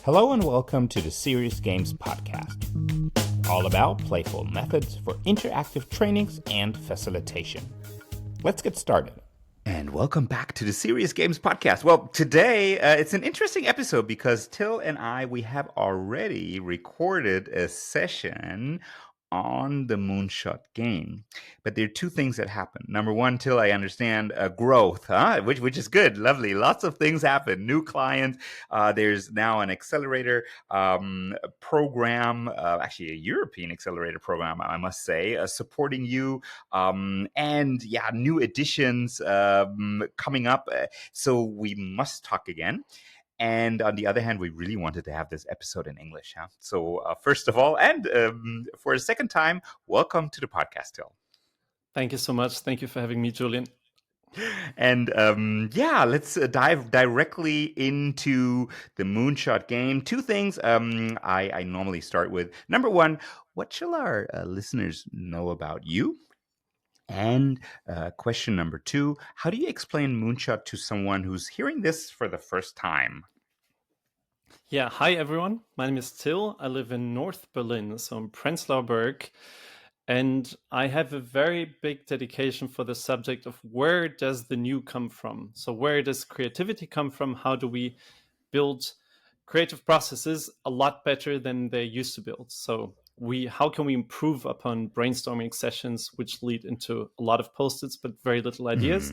Hello and welcome to the Serious Games Podcast, all about playful methods for interactive trainings and facilitation. Let's get started. And welcome back to the Serious Games Podcast. Well, today it's an interesting episode because Till and we have already recorded a session on the Moonshot game. But there are two things that happen. Number one, Till, I understand growth, which is good, lovely. Lots of things happen. New clients. There's now an accelerator program, actually a European accelerator program, I must say, supporting you. And yeah, new editions coming up. So we must talk again. And on the other hand, we really wanted to have this episode in English. So first of all, and for a second time, welcome to the podcast, Till. Thank you so much. Thank you for having me, Julian. And let's dive directly into the Moonshot game. Two things I normally start with. Number one, what shall our listeners know about you? And question number two, how do you explain Moonshot to someone who's hearing this for the first time? Yeah, hi everyone. My name is Till. I live in North Berlin, so in Prenzlauer Berg. And I have a very big dedication for the subject of where does the new come from? So where does creativity come from? How do we build creative processes a lot better than they used to build? So how can we improve upon brainstorming sessions, which lead into a lot of post-its, but very little ideas?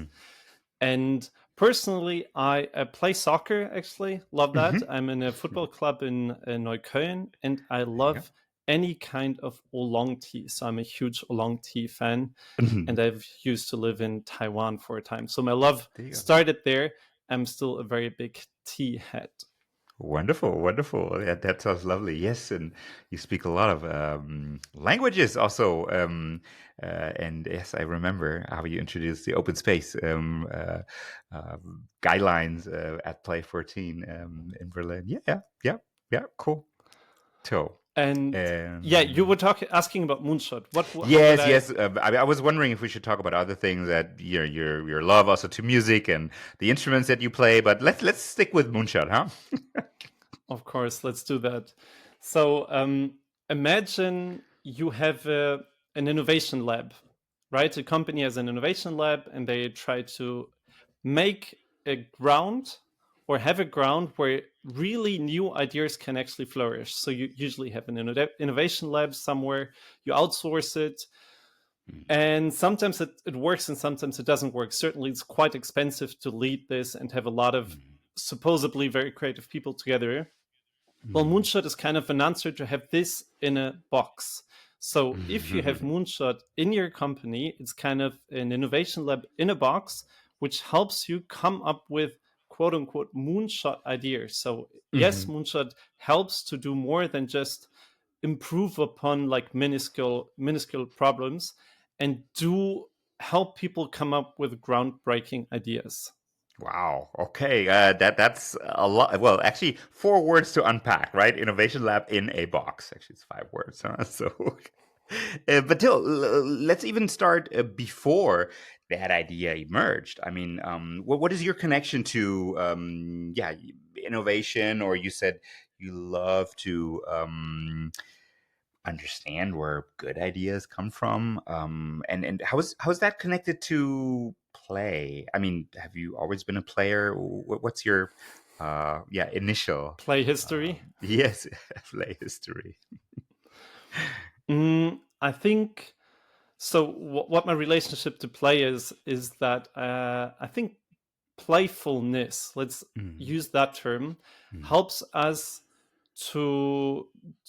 And personally, I play soccer, actually. Love that. I'm in a football club in Neukölln, and I love any kind of oolong tea. So I'm a huge oolong tea fan, and I've used to live in Taiwan for a time. So my love started there. I'm still a very big tea head. Wonderful. That sounds lovely. Yes, and you speak a lot of languages also. And yes, I remember how you introduced the open space guidelines at Play 14 in Berlin. Yeah, cool. So. And yeah, you were asking about Moonshot. Yes. I was wondering if we should talk about other things that your love also to music and the instruments that you play. But let's stick with Moonshot, huh? Of course, let's do that. So imagine you have an innovation lab, right? A company has an innovation lab, and they try to make a ground or have a ground where really new ideas can actually flourish. So you usually have an innovation lab somewhere, you outsource it, and sometimes it works and sometimes it doesn't work. Certainly it's quite expensive to lead this and have a lot of supposedly very creative people together. Well, Moonshot is kind of an answer to have this in a box. So if you have Moonshot in your company, it's kind of an innovation lab in a box, which helps you come up with quote unquote Moonshot ideas. So yes, Moonshot helps to do more than just improve upon like minuscule problems, and do help people come up with groundbreaking ideas. Wow. Okay. That's a lot. Well, actually, 4 words to unpack, right? Innovation lab in a box. Actually, it's 5 words. Huh? So, but Till, let's even start before that idea emerged. I mean, what is your connection to, innovation? Or you said you love to understand where good ideas come from, and how is that connected to play? I mean, have you always been a player? What's your initial play history? Yes, play history. I think so. What my relationship to play is that I think playfulness, let's use that term, helps us to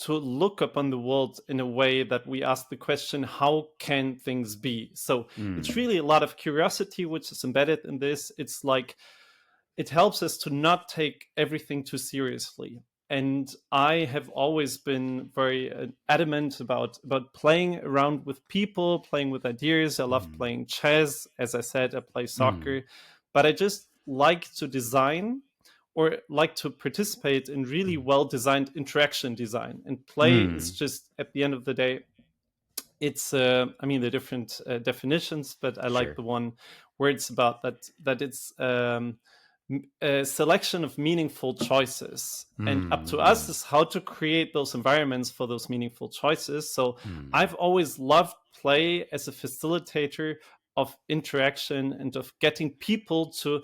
look upon the world in a way that we ask the question, how can things be? So it's really a lot of curiosity which is embedded in this. It's like it helps us to not take everything too seriously. And I have always been very adamant about playing around with people, playing with ideas. I love playing chess. As I said, I play soccer, but I just like to design or like to participate in really well-designed interaction design. And play is just, at the end of the day, it's, I mean, the different definitions, but I like the one where it's about that it's a selection of meaningful choices, and up to us is how to create those environments for those meaningful choices. So I've always loved play as a facilitator of interaction and of getting people to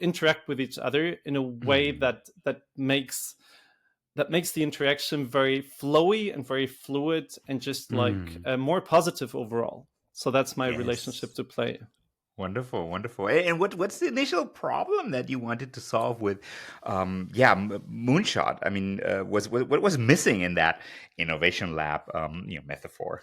interact with each other in a way that makes the interaction very flowy and very fluid and just like more positive overall. So that's my relationship to play. Wonderful, wonderful. And what's the initial problem that you wanted to solve with, Moonshot? I mean, what was missing in that innovation lab, metaphor?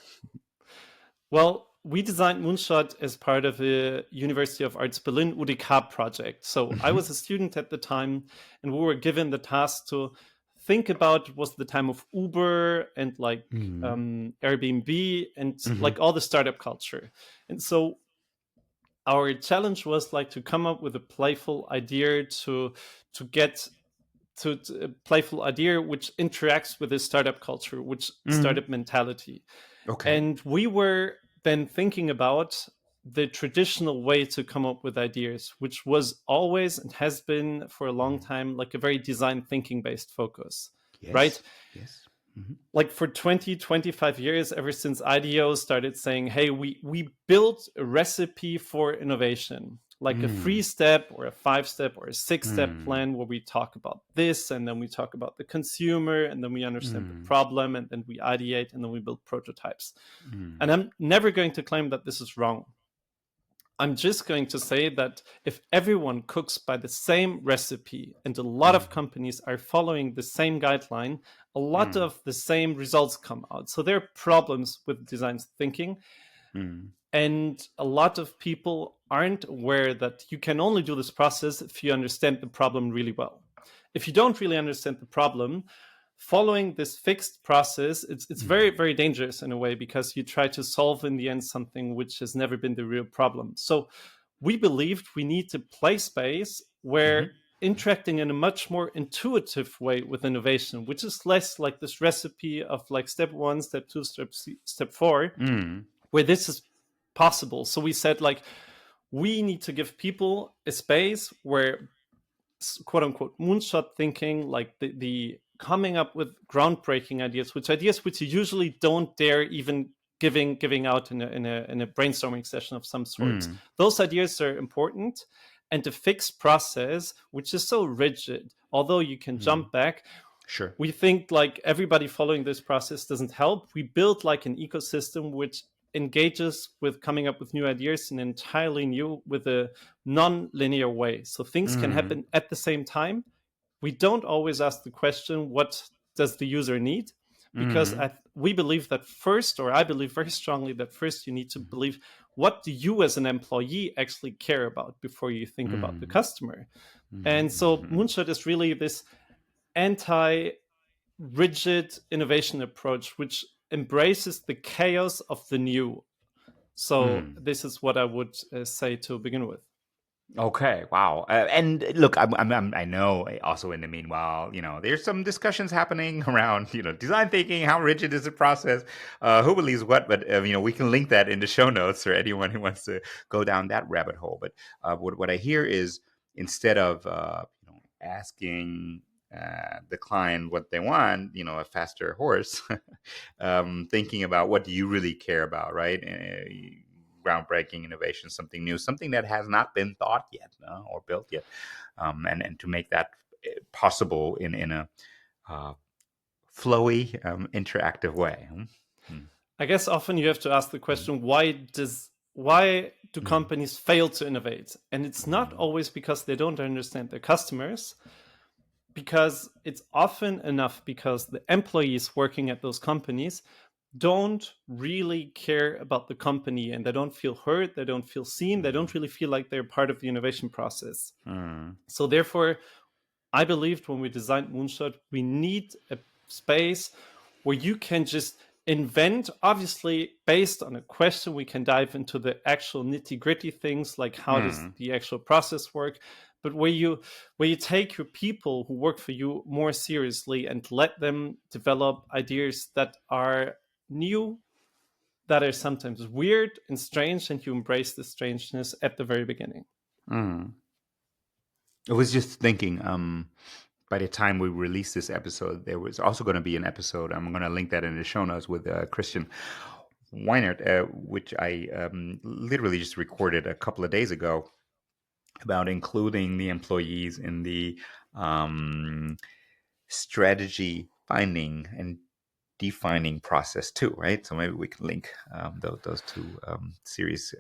Well, we designed Moonshot as part of the University of Arts Berlin UDK project. So I was a student at the time, and we were given the task to think about was the time of Uber and like Airbnb and like all the startup culture. And so our challenge was like to come up with a playful idea to get to a playful idea which interacts with the startup culture, which startup mentality. Okay. And we were then thinking about the traditional way to come up with ideas, which was always and has been for a long time like a very design thinking based focus, right? Yes. Like for 20, 25 years, ever since IDEO started saying, hey, we built a recipe for innovation, like a 3-step or a 5-step or a 6-step plan where we talk about this, and then we talk about the consumer, and then we understand the problem, and then we ideate, and then we build prototypes. And I'm never going to claim that this is wrong. I'm just going to say that if everyone cooks by the same recipe and a lot of companies are following the same guideline, a lot of the same results come out. So there are problems with design thinking. And a lot of people aren't aware that you can only do this process if you understand the problem really well. If you don't really understand the problem, following this fixed process, it's very, very dangerous in a way, because you try to solve in the end something which has never been the real problem. So we believed we need to play space where interacting in a much more intuitive way with innovation, which is less like this recipe of like step 1, step 2, step 4, where this is possible. So we said like, we need to give people a space where quote unquote moonshot thinking, like the coming up with groundbreaking ideas which you usually don't dare even giving out in a brainstorming session of some sorts. Those ideas are important, and the fixed process, which is so rigid, although you can jump back. Sure. We think like everybody following this process doesn't help. We built like an ecosystem which engages with coming up with new ideas in an entirely new, with a non-linear way. So things can happen at the same time. We don't always ask the question, what does the user need? Because we believe that first, or I believe very strongly that first you need to believe, what do you as an employee actually care about before you think about the customer? And so Moonshot is really this anti-rigid innovation approach, which embraces the chaos of the new. So this is what I would say to begin with. Okay, wow. And look, I know also in the meanwhile, there's some discussions happening around, design thinking, how rigid is the process, who believes what, but, we can link that in the show notes for anyone who wants to go down that rabbit hole. But what I hear is, instead of, asking the client what they want, a faster horse, thinking about what do you really care about, right? Groundbreaking innovation, something new, something that has not been thought yet or built yet, and to make that possible in a flowy, interactive way. I guess often you have to ask the question, why do companies fail to innovate? And it's not always because they don't understand their customers, because it's often enough because the employees working at those companies don't really care about the company, and they don't feel heard, they don't feel seen, they don't really feel like they're part of the innovation process. So therefore, I believed when we designed Moonshot, we need a space where you can just invent, obviously based on a question. We can dive into the actual nitty-gritty things, like how does the actual process work, but where you take your people who work for you more seriously and let them develop ideas that are new, that are sometimes weird and strange, and you embrace the strangeness at the very beginning. I was just thinking, by the time we release this episode, there was also going to be an episode. I'm going to link that in the show notes with Christian Weinert, which I literally just recorded a couple of days ago about including the employees in the strategy finding and defining process too, right? So maybe we can link those two serious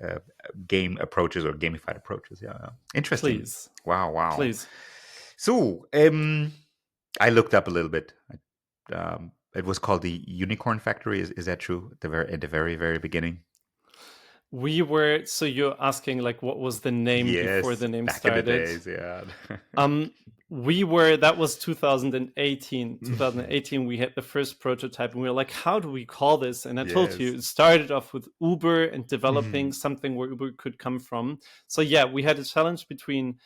game approaches or gamified approaches. Yeah, interesting. Please, Wow. please. So I looked up a little bit. It was called the Unicorn Factory. Is that true? At the very beginning. So you're asking like what was the name before Yes, the name back in the started? days. Yeah. That was 2018. 2018, we had the first prototype and we were like, how do we call this? And I told you, Yes. it started off with Uber and developing something where Uber could come from. So yeah, we had a challenge between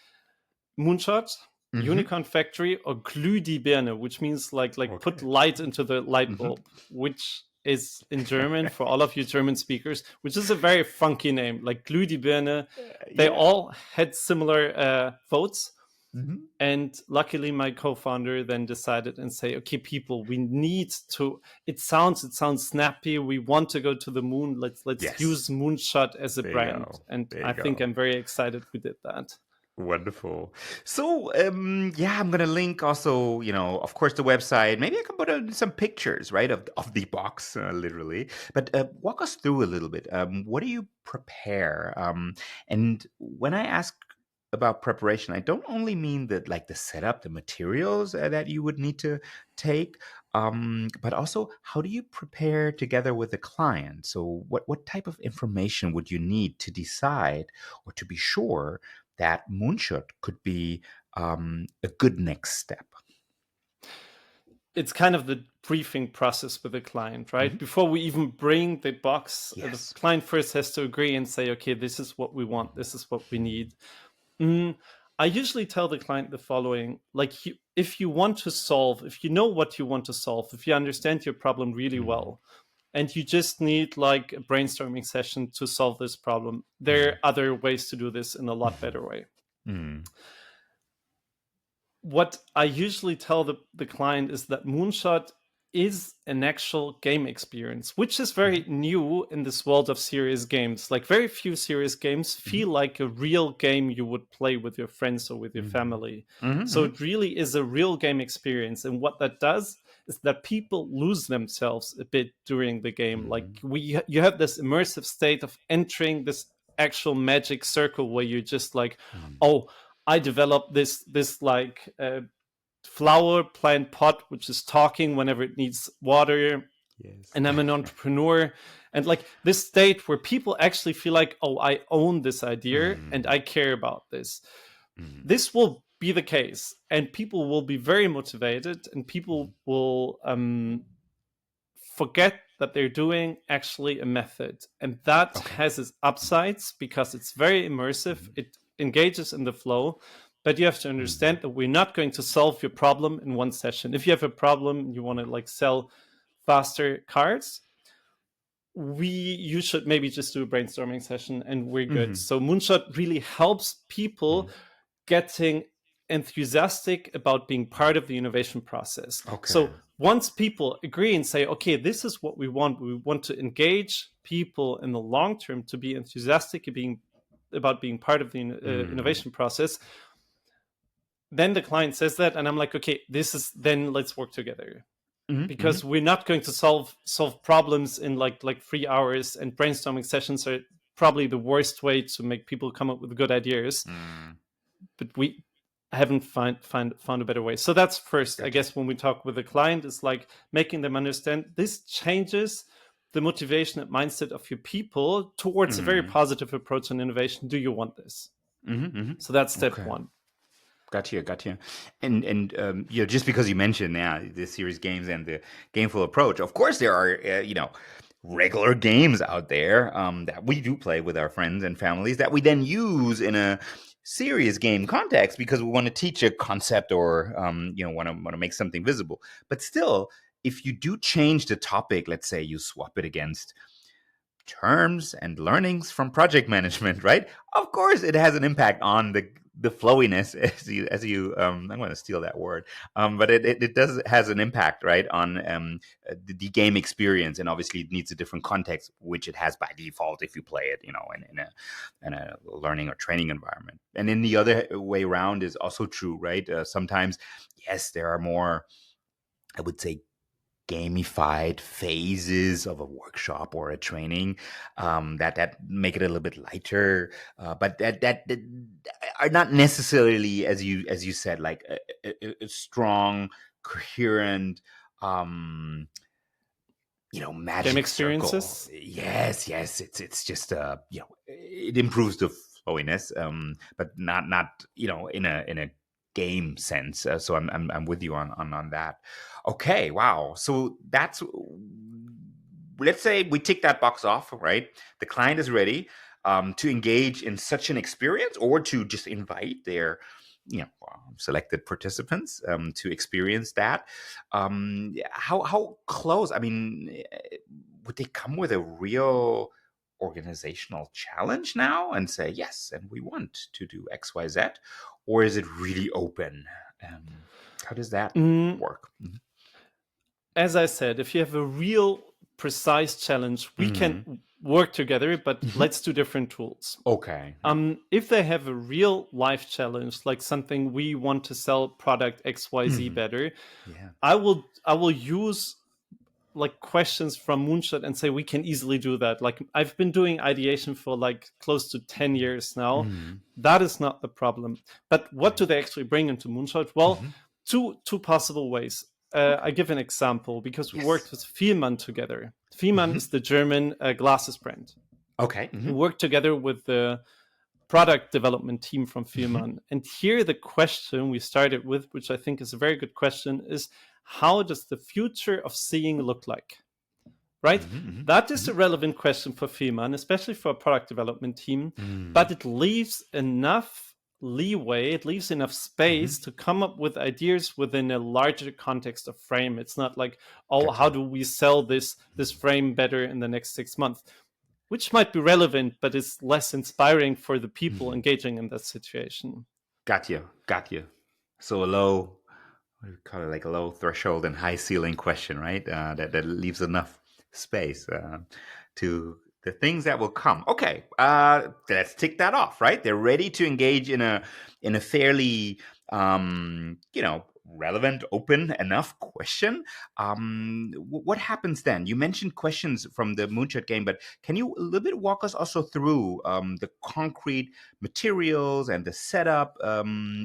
Moonshot, Unicorn Factory, or Glüh die Birne, which means like put light into the light bulb, which is in German for all of you German speakers, which is a very funky name, like Glüh die Birne. They all had similar votes. And luckily my co-founder then decided and say, okay, people, we need to, it sounds snappy. We want to go to the moon. Let's use Moonshot as a brand. And I think I'm very excited we did that. Wonderful. So, yeah, I'm gonna link also, of course, the website. Maybe I can put some pictures, right, of the box, literally. But walk us through a little bit. What do you prepare? And when I ask about preparation, I don't only mean that, like the setup, the materials that you would need to take, but also how do you prepare together with the client? So, what type of information would you need to decide or to be sure that Moonshot could be a good next step? It's kind of the briefing process with the client, right? Before we even bring the box, the client first has to agree and say, okay, this is what we want. This is what we need. I usually tell the client the following, like if you want to solve, if you know what you want to solve, if you understand your problem really well, and you just need like a brainstorming session to solve this problem, there are other ways to do this in a lot better way. What I usually tell the client is that Moonshot is an actual game experience, which is very new in this world of serious games. Like very few serious games feel like a real game you would play with your friends or with your family. So it really is a real game experience. And what that does is that people lose themselves a bit during the game. Like you have this immersive state of entering this actual magic circle where you're just like, oh, I developed this like flower plant pot which is talking whenever it needs water. And I'm an entrepreneur, and like this state where people actually feel like, oh, I own this idea and I care about this. This will be the case, and people will be very motivated, and people will forget that they're doing actually a method, and that has its upsides because it's very immersive. It engages in the flow, but you have to understand that we're not going to solve your problem in one session. If you have a problem and you want to like sell faster cards, you should maybe just do a brainstorming session and we're good. So Moonshot really helps people getting enthusiastic about being part of the innovation process. So once people agree and say, okay, this is what we want to engage people in the long term to be enthusiastic about being part of the innovation process, then the client says that, and I'm like, okay, then let's work together. Because we're not going to solve problems in like 3 hours, and brainstorming sessions are probably the worst way to make people come up with good ideas. But we haven't found a better way. So that's first, I guess, when we talk with the client, is like making them understand this changes the motivation and mindset of your people towards a very positive approach on innovation. Do you want this? So that's step one. Gotcha. And just because you mentioned the serious games and the gameful approach, of course there are regular games out there that we do play with our friends and families that we then use in a serious game context because we want to teach a concept or want to make something visible. But still, if you do change the topic, let's say you swap it against terms and learnings from project management, right? Of course, it has an impact on the the flowiness, as you I'm going to steal that word, but it does has an impact, right, on the game experience, and obviously it needs a different context, which it has by default if you play it, in a learning or training environment. And then the other way around is also true, right? Sometimes, yes, there are more, I would say, gamified phases of a workshop or a training, that make it a little bit lighter, but that are not necessarily, as you said, like a strong, coherent, um, Game magic circle. experiences. Yes, it's just it improves the flowiness, but not in a game sense. So I'm with you on that. Okay, wow. So that's, let's say we tick that box off, right? The client is ready to engage in such an experience, or to just invite their selected participants to experience that. How close? I mean, would they come with a real organizational challenge now and say yes, and we want to do XYZ, or is it really open? Um, how does that Mm, work? Mm-hmm. as I said, if you have a real precise challenge, we Mm-hmm. can work together, but Mm-hmm. let's do different tools. Okay. Yeah. If they have a real life challenge, like something we want to sell product XYZ Mm-hmm. better, Yeah. I will use like questions from Moonshot and say we can easily do that. Like I've been doing ideation for like close to 10 years now. Mm-hmm. That is not the problem. But what do Right. they actually bring into Moonshot? Well, Mm-hmm. two possible ways. I Okay. give an example because we Yes. worked with Fiemann together. Fiemann Mm-hmm. is the German glasses brand. Okay. Mm-hmm. We worked together with the product development team from Mm-hmm. Fiemann. And here the question we started with, which I think is a very good question, is how does the future of seeing look like? Right? Mm-hmm. That is Mm-hmm. a relevant question for Fiemann, especially for a product development team, Mm-hmm. but it leaves enough leeway, it leaves enough Mm-hmm. space to come up with ideas within a larger context of frame. It's not like, oh, how Gotcha. do we sell this frame better in the next 6 months? Which might be relevant, but it's less inspiring for the people Mm-hmm. engaging in that situation. Got you. Got you. So a low, what do you call it, like a low threshold and high ceiling question, right? That leaves enough space to the things that will come. Okay, let's tick that off, right? They're ready to engage in a fairly relevant, open enough question. What happens then? You mentioned questions from the Moonshot game, but can you a little bit walk us also through the concrete materials and the setup,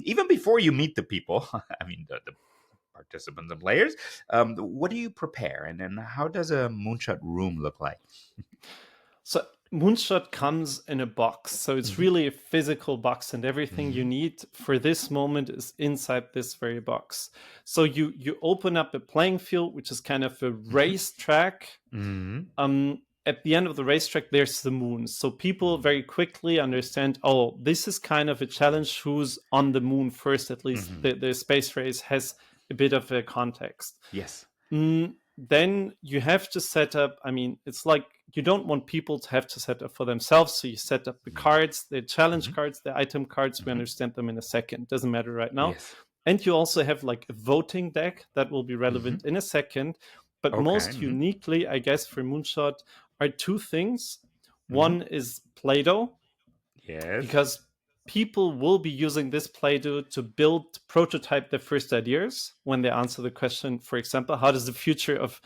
even before you meet the people? I mean, the participants and players. What do you prepare, and then how does a Moonshot room look like? So Moonshot comes in a box. So it's Mm-hmm. really a physical box, and everything Mm-hmm. you need for this moment is inside this very box. So you open up a playing field, which is kind of a racetrack. Mm-hmm. At the end of the racetrack, there's the moon. So people very quickly understand, oh, this is kind of a challenge who's on the moon first, at least Mm-hmm. the space race has a bit of a context. Yes. Then you have to set up, I mean, it's like you don't want people to have to set up for themselves. So you set up the cards, the challenge Mm-hmm. cards, the item cards. We Mm-hmm. understand them in a second. Doesn't matter right now. Yes. And you also have like a voting deck that will be Mm-hmm. relevant in a second. But Okay. most Mm-hmm. uniquely, I guess, for Moonshot are two things. Mm-hmm. One is Play Doh, Yes. because people will be using this Play-Doh to build, prototype their first ideas when they answer the question, for example, how does the future of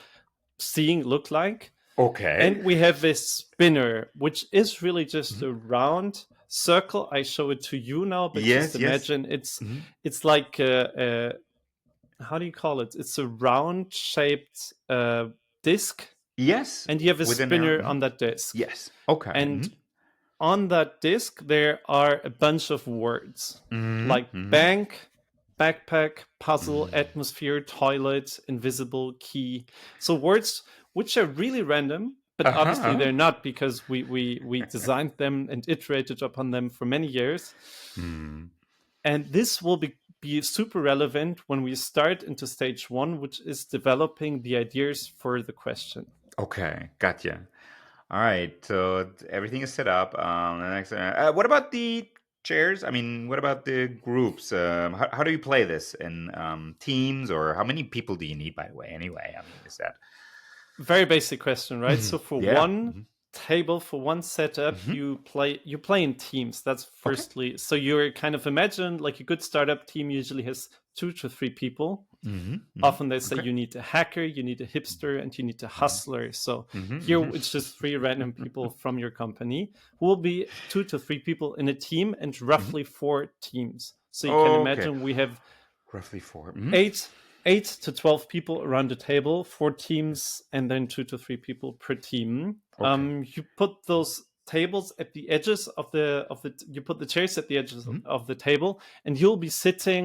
seeing look like? Okay. And we have this spinner, which is really just Mm-hmm. a round circle. I show it to you now, but just Yes. Yes. imagine Mm-hmm. it's like how do you call it? It's a round shaped disc, Yes. and you have a Within our. spinner Mm-hmm. on that disc. Yes. Okay. And Mm-hmm. on that disc, there are a bunch of words like Mm-hmm. bank, backpack, puzzle, Mm-hmm. atmosphere, toilet, invisible, key. So words which are really random, but obviously Uh-huh. they're not, because we designed them and iterated upon them for many years. Mm-hmm. And this will be super relevant when we start into stage one, which is developing the ideas for the question. Okay. Gotcha. All right, so everything is set up. The next, what about the chairs? I mean, what about the groups? How do you play this in teams, or how many people do you need? By the way, anyway, I mean, is that Very basic question, right? So for yeah? one table, for one setup, Mm-hmm. you play in teams. That's Okay. firstly. So you're kind of imagine like a good startup team usually has 2 to 3 people. Mm-hmm. Mm-hmm. Often they say Okay. you need a hacker, you need a hipster, and you need a hustler. So Mm-hmm. here Mm-hmm. it's just 3 random people from your company who will be 2 to 3 people in a team and Mm-hmm. roughly 4 teams. So you can Okay. imagine we have Roughly 4. Mm-hmm. eight to 12 people around the table, 4 teams, and then 2 to 3 people per team. Okay. You put those tables at the edges of the you put the chairs at the edges Mm-hmm. of the table, and you'll be sitting.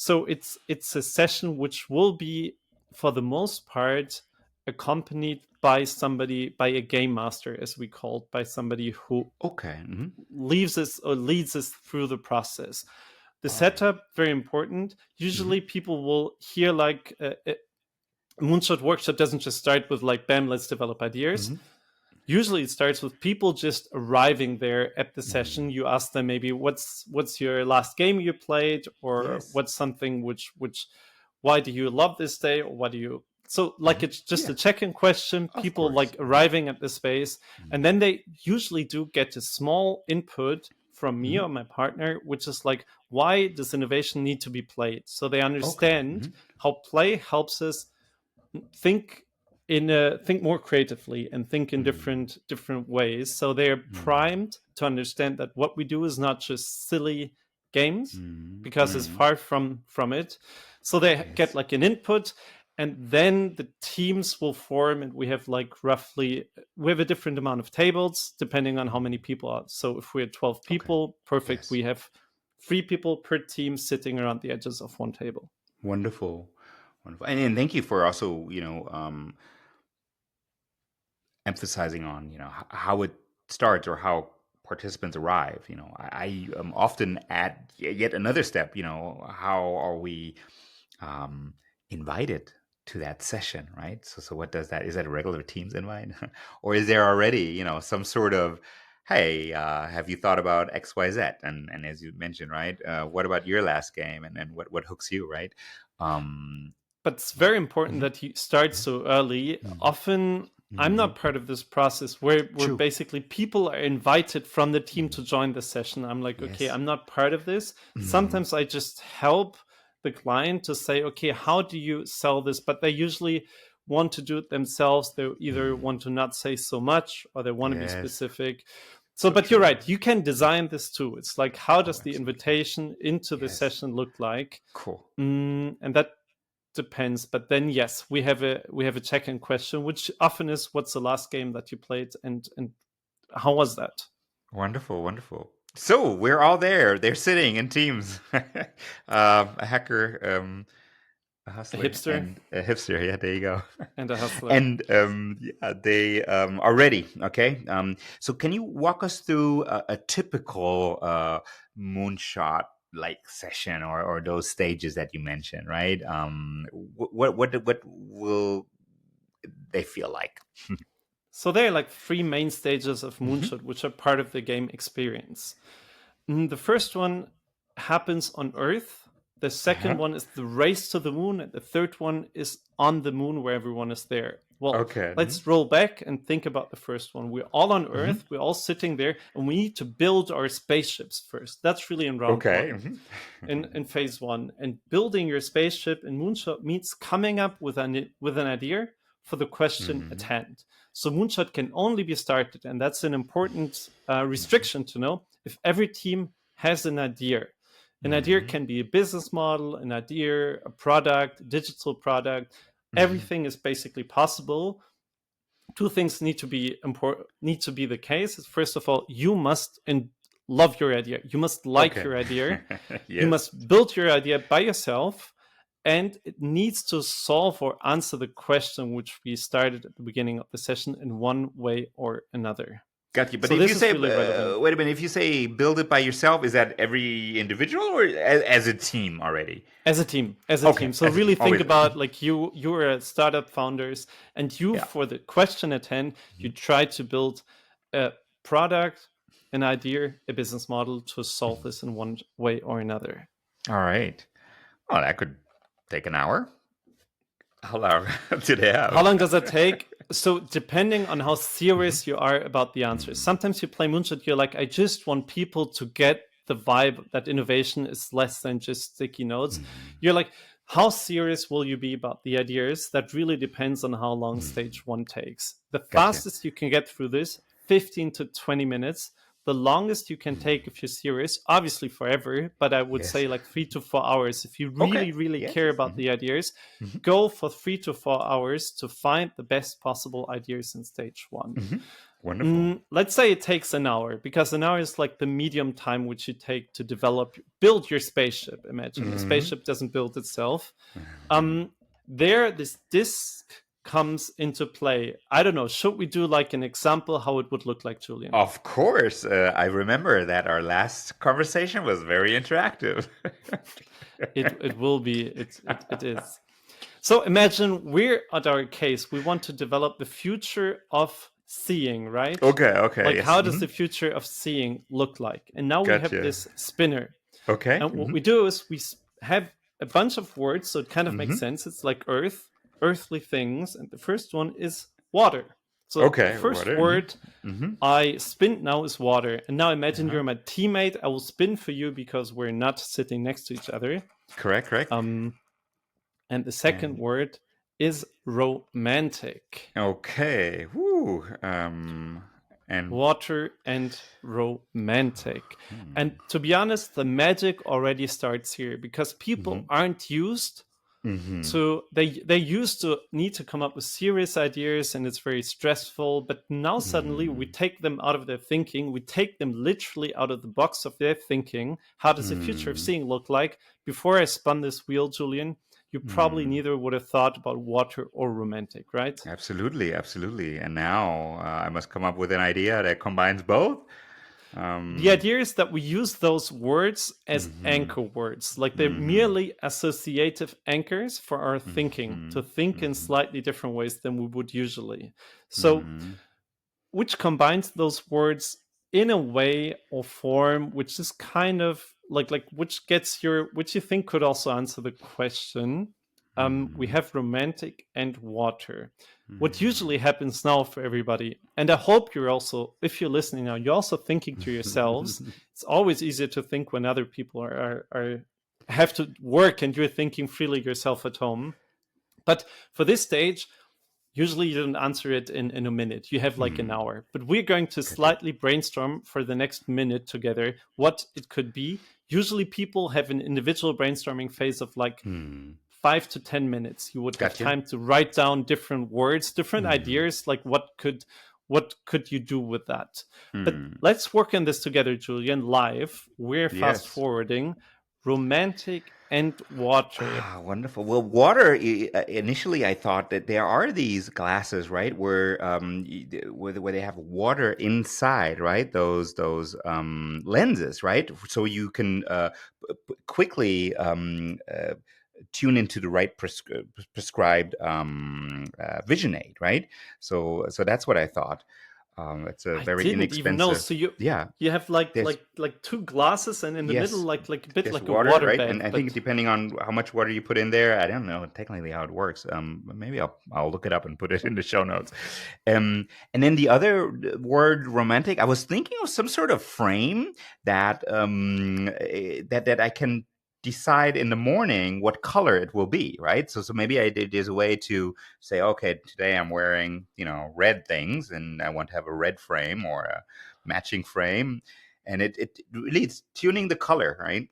So it's a session which will be, for the most part, accompanied by somebody, by a game master, as we call it, by somebody who Okay. Mm-hmm. leaves us or leads us through the process. The All right. setup, very important. Mm-hmm. Usually people will hear like a Moonshot workshop doesn't just start with like, bam, let's develop ideas. Mm-hmm. Usually it starts with people just arriving there at the session. Mm-hmm. You ask them maybe what's your last game you played, or Yes. what's something which why do you love this day, or what do you, so like Mm-hmm. it's just Yeah. a check-in question, Of people course. like arriving at the space, and then they usually do get a small input from me Mm-hmm. or my partner, which is like, why does innovation need to be played? So they Okay. understand Mm-hmm. how play helps us think think more creatively and think in Mm-hmm. different ways. So they're primed to understand that what we do is not just silly games, Mm-hmm. because it's Mm-hmm. far from it. So they get Yes. like an input, and then the teams will form, and we have like roughly, we have a different amount of tables depending on how many people are. So if we're 12 Okay. people, perfect, Yes. we have 3 people per team sitting around the edges of one table. Wonderful. Wonderful. And thank you for also, emphasizing on, how it starts or how participants arrive. I often add yet another step, how are we um, invited to that session, right? So what does that, is that a regular Teams invite? Or is there already, some sort of, hey, have you thought about XYZ? And as you mentioned, right, what about your last game? And then what hooks you, right? Um, But it's very important mhm, that you start so early. mhm, Often I'm mhm. not part of this process where True. basically people are invited from the team to Mhm. join the session. I'm like, okay, Yes. I'm not part of this. Mhm. Sometimes I just help the client to say, okay, how do you sell this? But they usually want to do it themselves. They either Mhm. want to not say so much, or they want to be Yes. specific. So, So but you're true. right, you can design this too. It's like, how Oh, does the absolutely. invitation into the Yes. session look like? Cool. And that depends, but then yes, we have a check-in question, which often is, what's the last game that you played, and how was that? Wonderful. Wonderful. So we're all there. They're sitting in teams. A hacker, a A hustler, hipster and a hipster. Yeah, there you go. and a hustler. And yeah, they are ready. Okay. So can you walk us through a typical moonshot like session, or those stages that you mentioned, right? What will they feel like? So there are like 3 main stages of Hmm. Moonshot, which are part of the game experience. The first one happens on Earth. The second Uh-huh. one is the race to the moon, and the third one is on the moon, where everyone is there. Well, Okay. let's roll back and think about the first one. We're all on Hmm. Earth, we're all sitting there, and we need to build our spaceships first. That's really in round Okay. one, Hmm. in phase one. And building your spaceship in Moonshot means coming up with an idea for the question at Hmm. hand. So Moonshot can only be started, and that's an important restriction to know, if every team has an idea. An idea Hmm. can be a business model, an idea, a product, a digital product. Hmm. Everything is basically possible. 2 things need to be important. Need to be the case. First of all, you must love your idea. You must like Okay. your idea. You Yes. must build your idea by yourself, and it needs to solve or answer the question which we started at the beginning of the session in one way or another. Got you. But So if this you is say, really relevant. wait a minute, if you say build it by yourself, is that every individual, or as a team already? As a team, Okay, so as a really team, think always. about, like, you're a startup founders, and you, Yeah. for the question at hand, you try to build a product an idea, a business model to solve this in one way or another. All right. Well, that could take an hour. How long do they have? How long does it take? So depending on how serious you are about the answers. Sometimes you play Moonshot, you're like, I just want people to get the vibe that innovation is less than just sticky notes. You're like, how serious will you be about the ideas? That really depends on how long stage 1 takes. The fastest you can get through this, 15 to 20 minutes. The longest you can take if you're serious, obviously forever, but I would say like 3 to 4 hours. If you really care about the ideas, go for 3 to 4 hours to find the best possible ideas in stage 1. Wonderful. Let's say it takes an hour, because an hour is like the medium time which you take to build your spaceship. Imagine a spaceship doesn't build itself. This disk comes into play. I don't know, should we do like an example how it would look like, Julian? Of course. I remember that our last conversation was very interactive. It will be. It is. So imagine we're at our case. We want to develop the future of seeing, right? Okay. Like how does the future of seeing look like? And now we have this spinner. Okay. And what we do is we have a bunch of words, so it kind of makes sense. It's like earth, earthly things, and the first one is water. So the first word I spin now is water. And now imagine you're my teammate. I will spin for you because we're not sitting next to each other. Correct. And the second word is romantic. Okay. Woo. And water and romantic. And to be honest, the magic already starts here, because people aren't used to, they used to need to come up with serious ideas, and it's very stressful. But now suddenly we take them out of their thinking. We take them literally out of the box of their thinking. How does the future of seeing look like? Before I spun this wheel, Julian, you probably neither would have thought about water or romantic, right? Absolutely. And now I must come up with an idea that combines both. The idea is that we use those words as anchor words, like they're merely associative anchors for our thinking, to think in slightly different ways than we would usually. So, which combines those words in a way or form which is kind of like which you think could also answer the question. We have romantic and water. What usually happens now for everybody, and I hope you're also, if you're listening now, you're also thinking to yourselves. It's always easier to think when other people are have to work and you're thinking freely yourself at home. But for this stage, usually you don't answer it in a minute. You have like an hour. But we're going to slightly brainstorm for the next minute together what it could be. Usually people have an individual brainstorming phase of like 5 to 10 minutes. You would have time to write down different words, different ideas, like what could you do with that? But let's work on this together, Julian, live. We're fast forwarding. Romantic and water. Wonderful. Well, water, initially I thought that there are these glasses, right, where they have water inside, right? Those lenses, right? So you can quickly tune into the right prescribed vision aid, right? So that's what I thought. It's a very inexpensive. Even know. So you have like two glasses, and in the middle like a bit like water, a water right? bed. And I think depending on how much water you put in there, I don't know technically how it works. Maybe I'll look it up and put it in the show notes. And then the other word, romantic, I was thinking of some sort of frame that that I can decide in the morning what color it will be, right? So maybe there's a way to say, okay, today I'm wearing, red things, and I want to have a red frame or a matching frame, and it really it's tuning the color, right?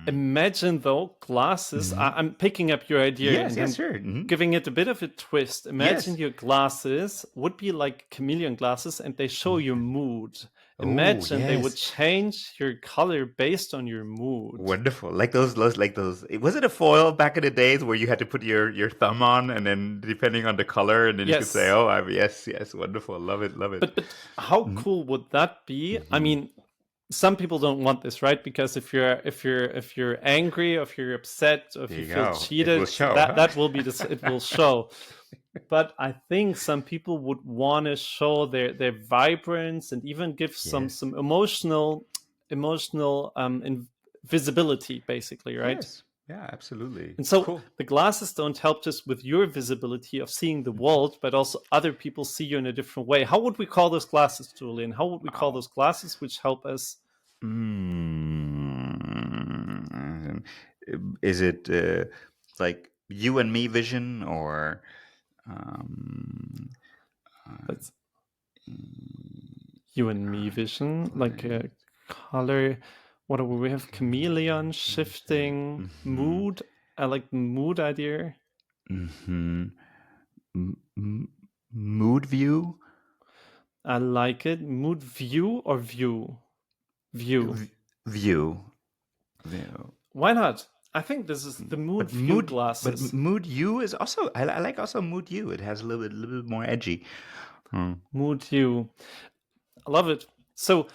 Imagine though glasses. I'm picking up your idea and sure. giving it a bit of a twist. Imagine your glasses would be like chameleon glasses, and they show your mood. Imagine they would change your color based on your mood. Wonderful. Like those, was it a foil back in the days where you had to put your thumb on, and then depending on the color, and then you could say, oh, yes, wonderful. Love it. But how cool would that be? I mean, some people don't want this, right? Because if you're angry, or if you're upset, or if you feel cheated, that will be it will show. but I think some people would want to show their vibrance and even give some Yes. some emotional visibility, basically, right? Yes. Yeah, absolutely. And so Cool. the glasses don't help just with your visibility of seeing the world, but also other people see you in a different way. How would we call those glasses, Julian? How would we call Wow. those glasses which help us? Mm. Is it like you and me vision, or um, uh, That's you and me vision, like a color. What do we have? Chameleon, shifting, mm-hmm. mood. I like the mood idea. Mm-hmm. Mood view? I like it. Mood view or view? View. View. View. Why not? I think this is the mood view But glasses. mood U is also. I like also mood U. It has a little bit more edgy. Mood view. I love it. So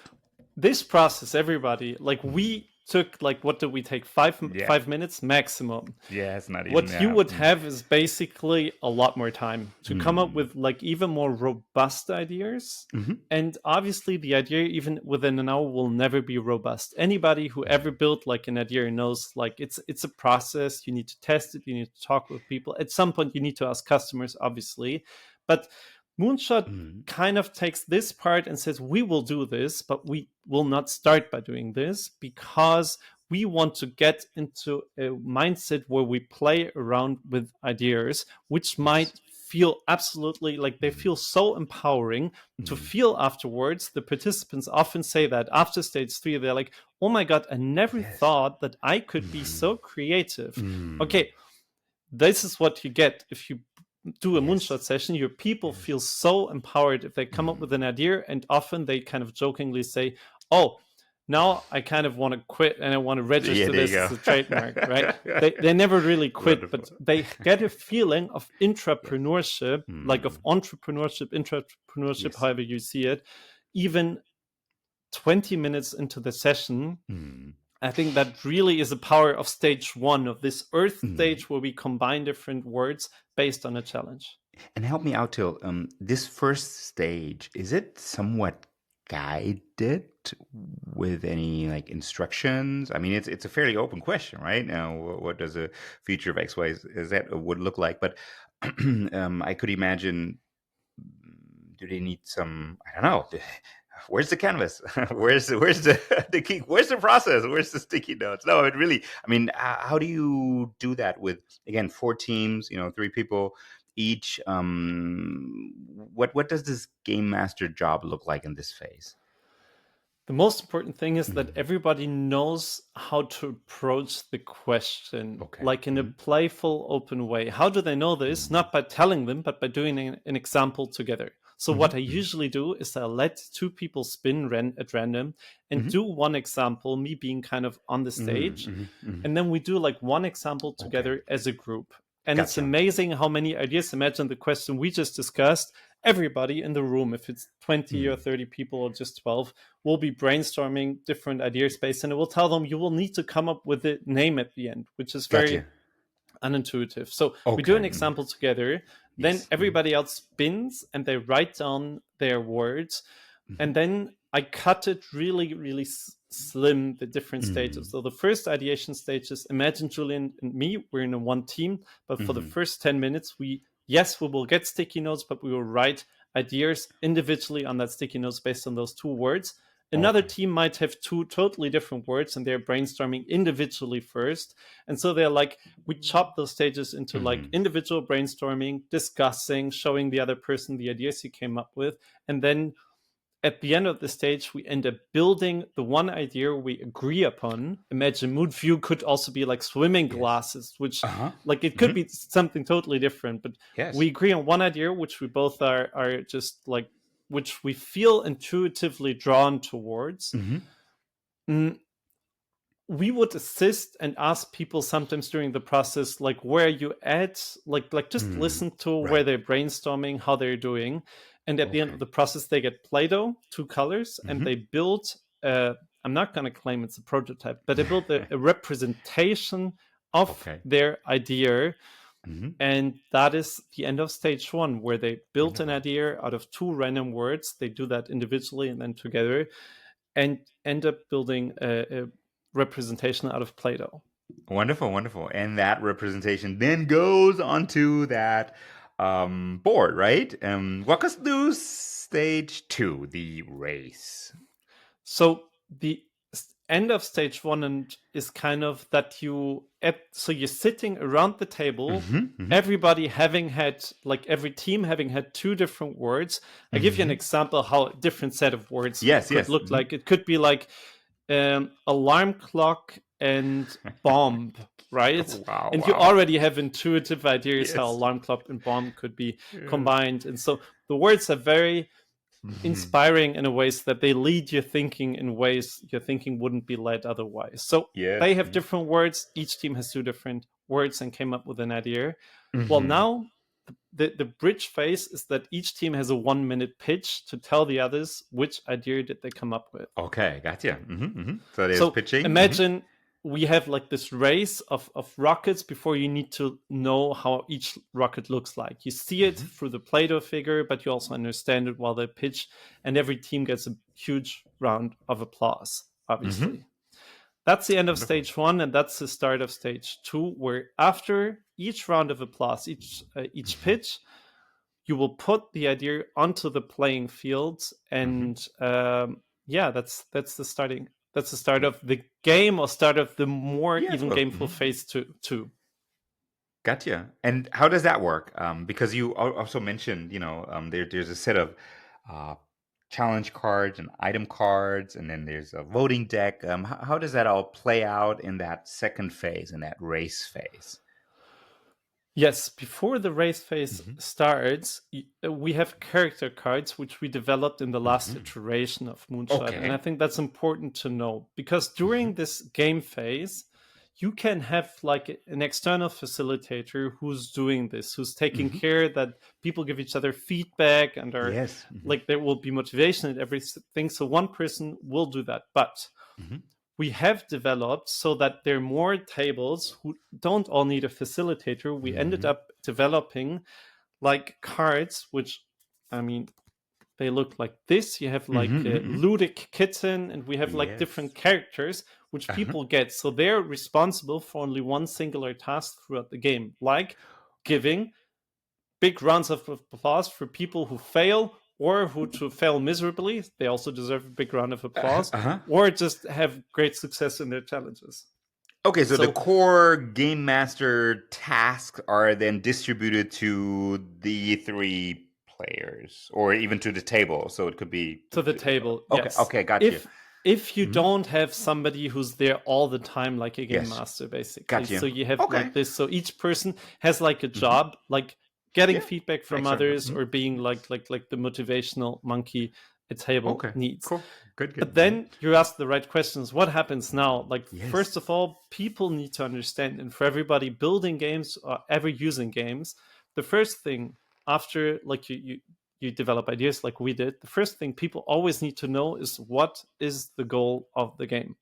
this process, everybody, like we took, like, what did we take? Five Yeah. 5 minutes maximum. Yeah, it's not even. What you would have is basically a lot more time to come up with like even more robust ideas. And obviously the idea even within an hour will never be robust. Anybody who ever built like an idea knows like it's a process. You need to test it, you need to talk with people. At some point you need to ask customers, obviously. But Moonshot kind of takes this part and says, we will do this, but we will not start by doing this because we want to get into a mindset where we play around with ideas, which might feel absolutely like they feel so empowering to feel afterwards. The participants often say that after stage 3, they're like, oh my God, I never thought that I could be so creative. Okay, this is what you get if you do a Moonshot session. Your people feel so empowered if they come up with an idea, and often they kind of jokingly say, oh, now I kind of want to quit and I want to register this as a trademark, right? They never really quit, Wonderful. but they get a feeling of intrapreneurship, like of intrapreneurship, however you see it, even 20 minutes into the session. I think that really is the power of stage 1 of this Earth stage where we combine different words based on a challenge. And help me out, Till. This first stage, is it somewhat guided with any like instructions? I mean, it's a fairly open question, right? Now, what does a feature of X, Y, Z would look like? But I could imagine. Do they need some? I don't know. Where's the canvas? where's the key? Where's the process? Where's the sticky notes? No, it really. I mean, how do you do that with, again, 4 teams? 3 people each. What does this game master job look like in this phase? The most important thing is that everybody knows how to approach the question, like in a playful, open way. How do they know this? Not by telling them, but by doing an example together. So what I usually do is I let 2 people spin at random and do one example, me being kind of on the stage. And then we do like one example together as a group. And it's amazing how many ideas. Imagine the question we just discussed. Everybody in the room, if it's 20 or 30 people or just 12, will be brainstorming different ideas based, and it will tell them you will need to come up with a name at the end, which is very unintuitive. So we do an example together, then everybody else spins and they write down their words, and then I cut it really, really slim, the different stages. So the first ideation stage is, imagine Julian and me, we're in a one team, but for the first 10 minutes, we will get sticky notes, but we will write ideas individually on that sticky notes based on those 2 words. Another team might have 2 totally different words and they're brainstorming individually first. And so they're like, we chop those stages into like individual brainstorming, discussing, showing the other person the ideas you came up with. And then at the end of the stage, we end up building the one idea we agree upon. Imagine mood view could also be like swimming glasses, which like it could be something totally different, but we agree on one idea, which we both are just like, which we feel intuitively drawn towards. We would assist and ask people sometimes during the process, like, where you at, like just listen to where they're brainstorming, how they're doing. And at the end of the process, they get Play-Doh, 2 colors, and they build, I'm not going to claim it's a prototype, but they build a representation of their idea. And that is the end of stage 1, where they built an idea out of 2 random words. They do that individually and then together, and end up building a representation out of Play-Doh. Wonderful, wonderful. And that representation then goes onto that board, right? Walk us through stage 2, the race. So the end of stage 1 and is kind of that so you're sitting around the table, everybody having had, like every team having had 2 different words. I give you an example how a different set of words could look like. It could be like alarm clock and bomb, right? Wow, and you already have intuitive ideas how alarm clock and bomb could be combined. And so the words are very inspiring in a ways that they lead your thinking in ways your thinking wouldn't be led otherwise. So they have different words. Each team has 2 different words and came up with an idea. Well, now the bridge phase is that each team has a 1-minute pitch to tell the others which idea did they come up with. Okay, gotcha. So there's pitching. Imagine we have like this race of rockets before you need to know how each rocket looks like. You see it through the Play-Doh figure, but you also understand it while they pitch, and every team gets a huge round of applause, obviously. That's the end of stage 1, and that's the start of stage 2, where after each round of applause, each pitch, you will put the idea onto the playing field, and that's the starting. That's the start of the game, or start of the more even gameful phase 2. Gotcha. And how does that work? Because you also mentioned, there's a set of challenge cards and item cards, and then there's a voting deck. How does that all play out in that second phase, in that race phase? Yes, before the race phase starts, we have character cards, which we developed in the last iteration of Moonshot. And I think that's important to know, because during this game phase, you can have like an external facilitator who's doing this, who's taking care that people give each other feedback and are like there will be motivation and everything. So one person will do that. But we have developed so that there are more tables who don't all need a facilitator. We ended up developing like cards, which, I mean, they look like this. You have like a ludic kitten, and we have like different characters which people get. So they're responsible for only one singular task throughout the game, like giving big rounds of applause for people who fail, or who to fail miserably. They also deserve a big round of applause, or just have great success in their challenges. Okay, so the core game master tasks are then distributed to the 3 players, or even to the table. So it could be to the table. Okay, yes. Okay, got you. If you don't have somebody who's there all the time, like a game master, basically. Got you. So you have like this. So each person has like a job, like getting feedback from others, or being like the motivational monkey a table needs. Cool. Good. But then you ask the right questions. What happens now? Like, first of all, people need to understand, and for everybody building games or ever using games, the first thing after like you develop ideas like we did, the first thing people always need to know is what is the goal of the game.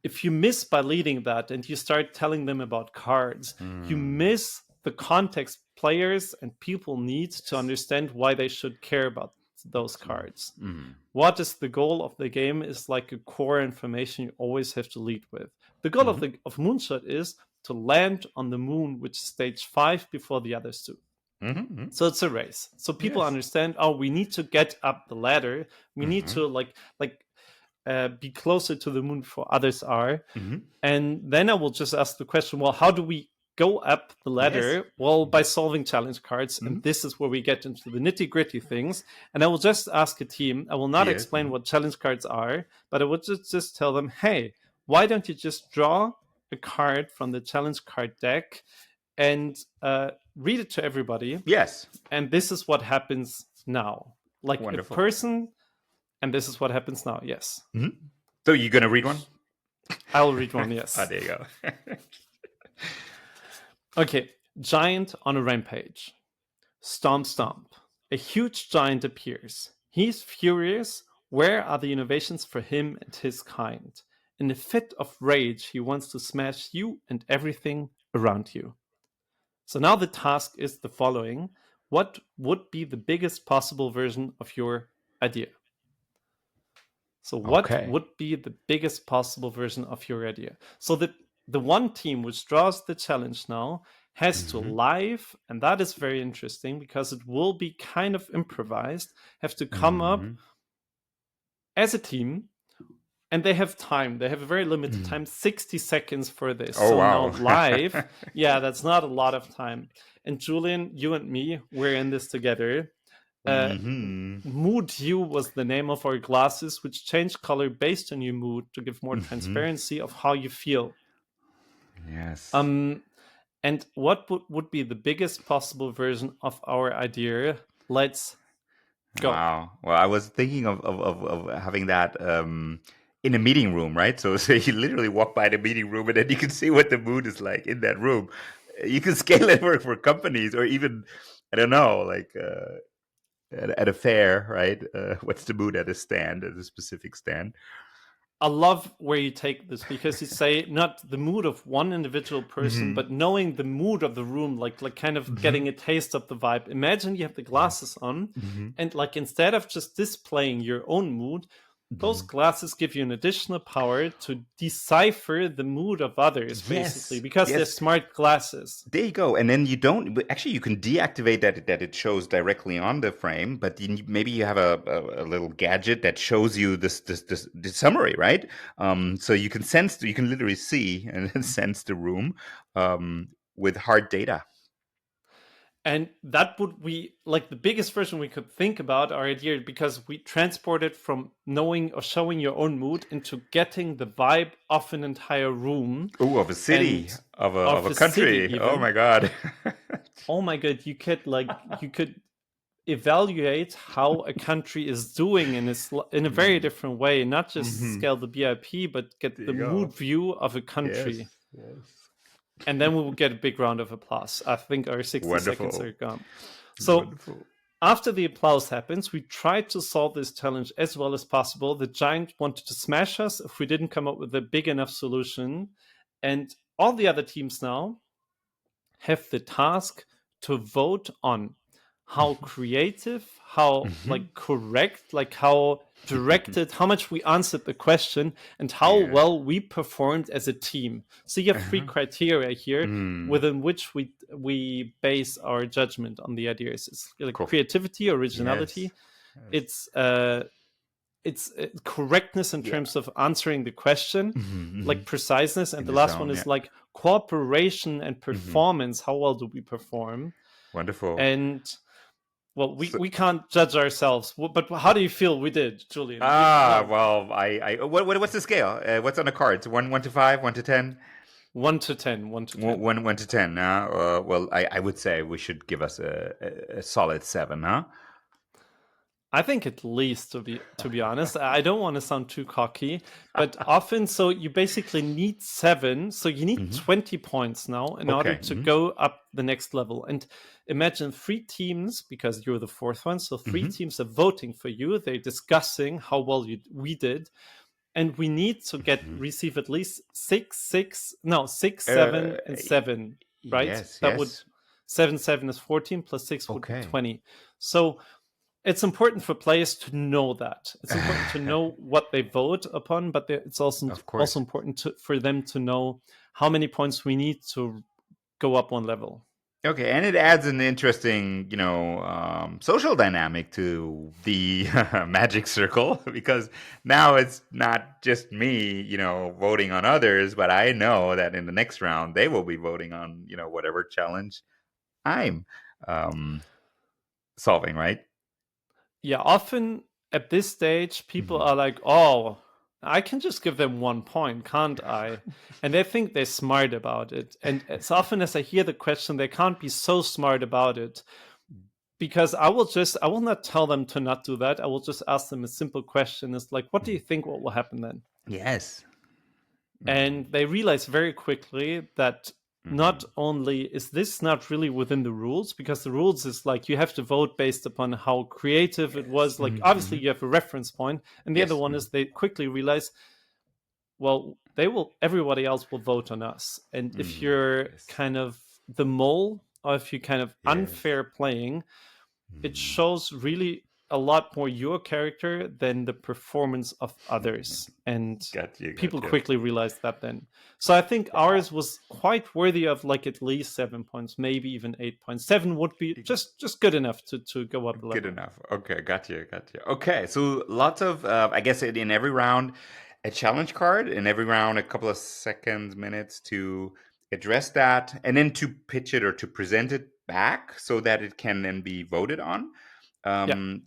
If you miss by leading that and you start telling them about cards, you miss the context players and people need to understand why they should care about those cards. What is the goal of the game is like a core information you always have to lead with. The goal of Moonshot is to land on the moon, which is stage 5 before the others do. So it's a race. So people understand, we need to get up the ladder. We need to be closer to the moon before others are. And then I will just ask the question, well, how do we go up the ladder? Well, by solving challenge cards. And this is where we get into the nitty gritty things. And I will just ask a team. I will not explain what challenge cards are, but I would just tell them, hey, why don't you just draw a card from the challenge card deck and read it to everybody? Yes. And this is what happens now. Like a person, and this is what happens now. Yes. So you're going to read one? I'll read one, yes. There you go. Okay. Giant on a rampage. Stomp, stomp. A huge giant appears. He's furious. Where are the innovations for him and his kind? In a fit of rage, he wants to smash you and everything around you. So now the task is the following. What would be the biggest possible version of your idea? So what would be the biggest possible version of your idea? So the one team which draws the challenge now has to live, and that is very interesting because it will be kind of improvised, have to come up as a team, and they have time. They have a very limited time, 60 seconds for this. Oh, so wow. now live, yeah, that's not a lot of time. And Julian, you and me, we're in this together. Mood hue was the name of our glasses, which change color based on your mood to give more transparency of how you feel. Yes. And what would be the biggest possible version of our idea? Let's go. Wow. Well, I was thinking of having that in a meeting room, right? So you literally walk by the meeting room and then you can see what the mood is like in that room. You can scale it for companies or even, I don't know, like at a fair, right? What's the mood at a stand, at a specific stand? I love where you take this because you say not the mood of one individual person, but knowing the mood of the room, like kind of getting a taste of the vibe. Imagine you have the glasses on, and like instead of just displaying your own mood, those glasses give you an additional power to decipher the mood of others, basically, because they're smart glasses. There you go. And then you don't, but actually you can deactivate that it shows directly on the frame, but maybe you have a little gadget that shows you this summary, right? So you can you can literally see and sense the room with hard data. And that would be like the biggest version we could think about our idea, because we transport it from knowing or showing your own mood into getting the vibe of an entire room. Oh, of a city, of a country. Oh my God. Oh my God. You could evaluate how a country is doing in a very different way, not just scale the BIP, but get the mood view of a country. Yes. And then we will get a big round of applause. I think our 60 seconds are gone. So after the applause happens, we tried to solve this challenge as well as possible. The giant wanted to smash us if we didn't come up with a big enough solution. And all the other teams now have the task to vote on how creative, how like correct, like how directed, how much we answered the question, and how well we performed as a team. So you have three criteria here within which we base our judgment on the ideas. It's like creativity, originality. It's correctness in terms of answering the question, like preciseness, and the last one is like cooperation and performance. How well do we perform? Wonderful. And well, we can't judge ourselves, but how do you feel we did, Julian? Well, what's the scale? What's on the cards? 1 to 5, 1 to 10? 1 to 10. 1 to 10. 1 to 10. Well, I would say we should give us a solid 7, huh? I think at least, to be honest. I don't want to sound too cocky, but often, so you basically need 7, so you need 20 points now in order to go up the next level. And imagine 3 teams, because you're the 4th one, so 3 teams are voting for you. They're discussing how well we did. And we need to receive at least 6, 7, and 7, right? Yes, would 7 is 14 plus 6 would be 20. So it's important for players to know that. It's important to know what they vote upon, but it's also important for them to know how many points we need to go up one level. Okay, and it adds an interesting, social dynamic to the magic circle, because now it's not just me, voting on others, but I know that in the next round they will be voting on, whatever challenge I'm solving, right? Yeah, often at this stage, people are like, oh, I can just give them 1 point, can't I? And they think they're smart about it. And as often as I hear the question, they can't be so smart about it. Because I will not tell them to not do that. I will just ask them a simple question. It's like, what do you think what will happen then? Yes. And they realize very quickly that not only is this not really within the rules, because the rules is like you have to vote based upon how creative it was. Like obviously you have a reference point, and the other one is they quickly realize, well, everybody else will vote on us. And if you're kind of the mole, or if you kind of unfair playing, it Mm. shows really a lot more your character than the performance of others. And people quickly realized that then. So I think ours was quite worthy of like at least 7 points, maybe even 8.7 would be just good enough to go up a level. Good enough. Okay, got you. Okay, so lots of, I guess in every round, a challenge card, in every round, a couple of seconds, minutes to address that, and then to pitch it or to present it back so that it can then be voted on. You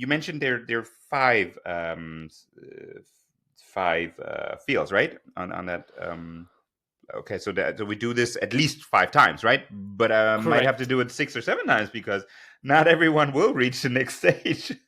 mentioned there are five fields, right? On that. Okay, so we do this at least 5 times, right? But might have to do it 6 or 7 times because not everyone will reach the next stage.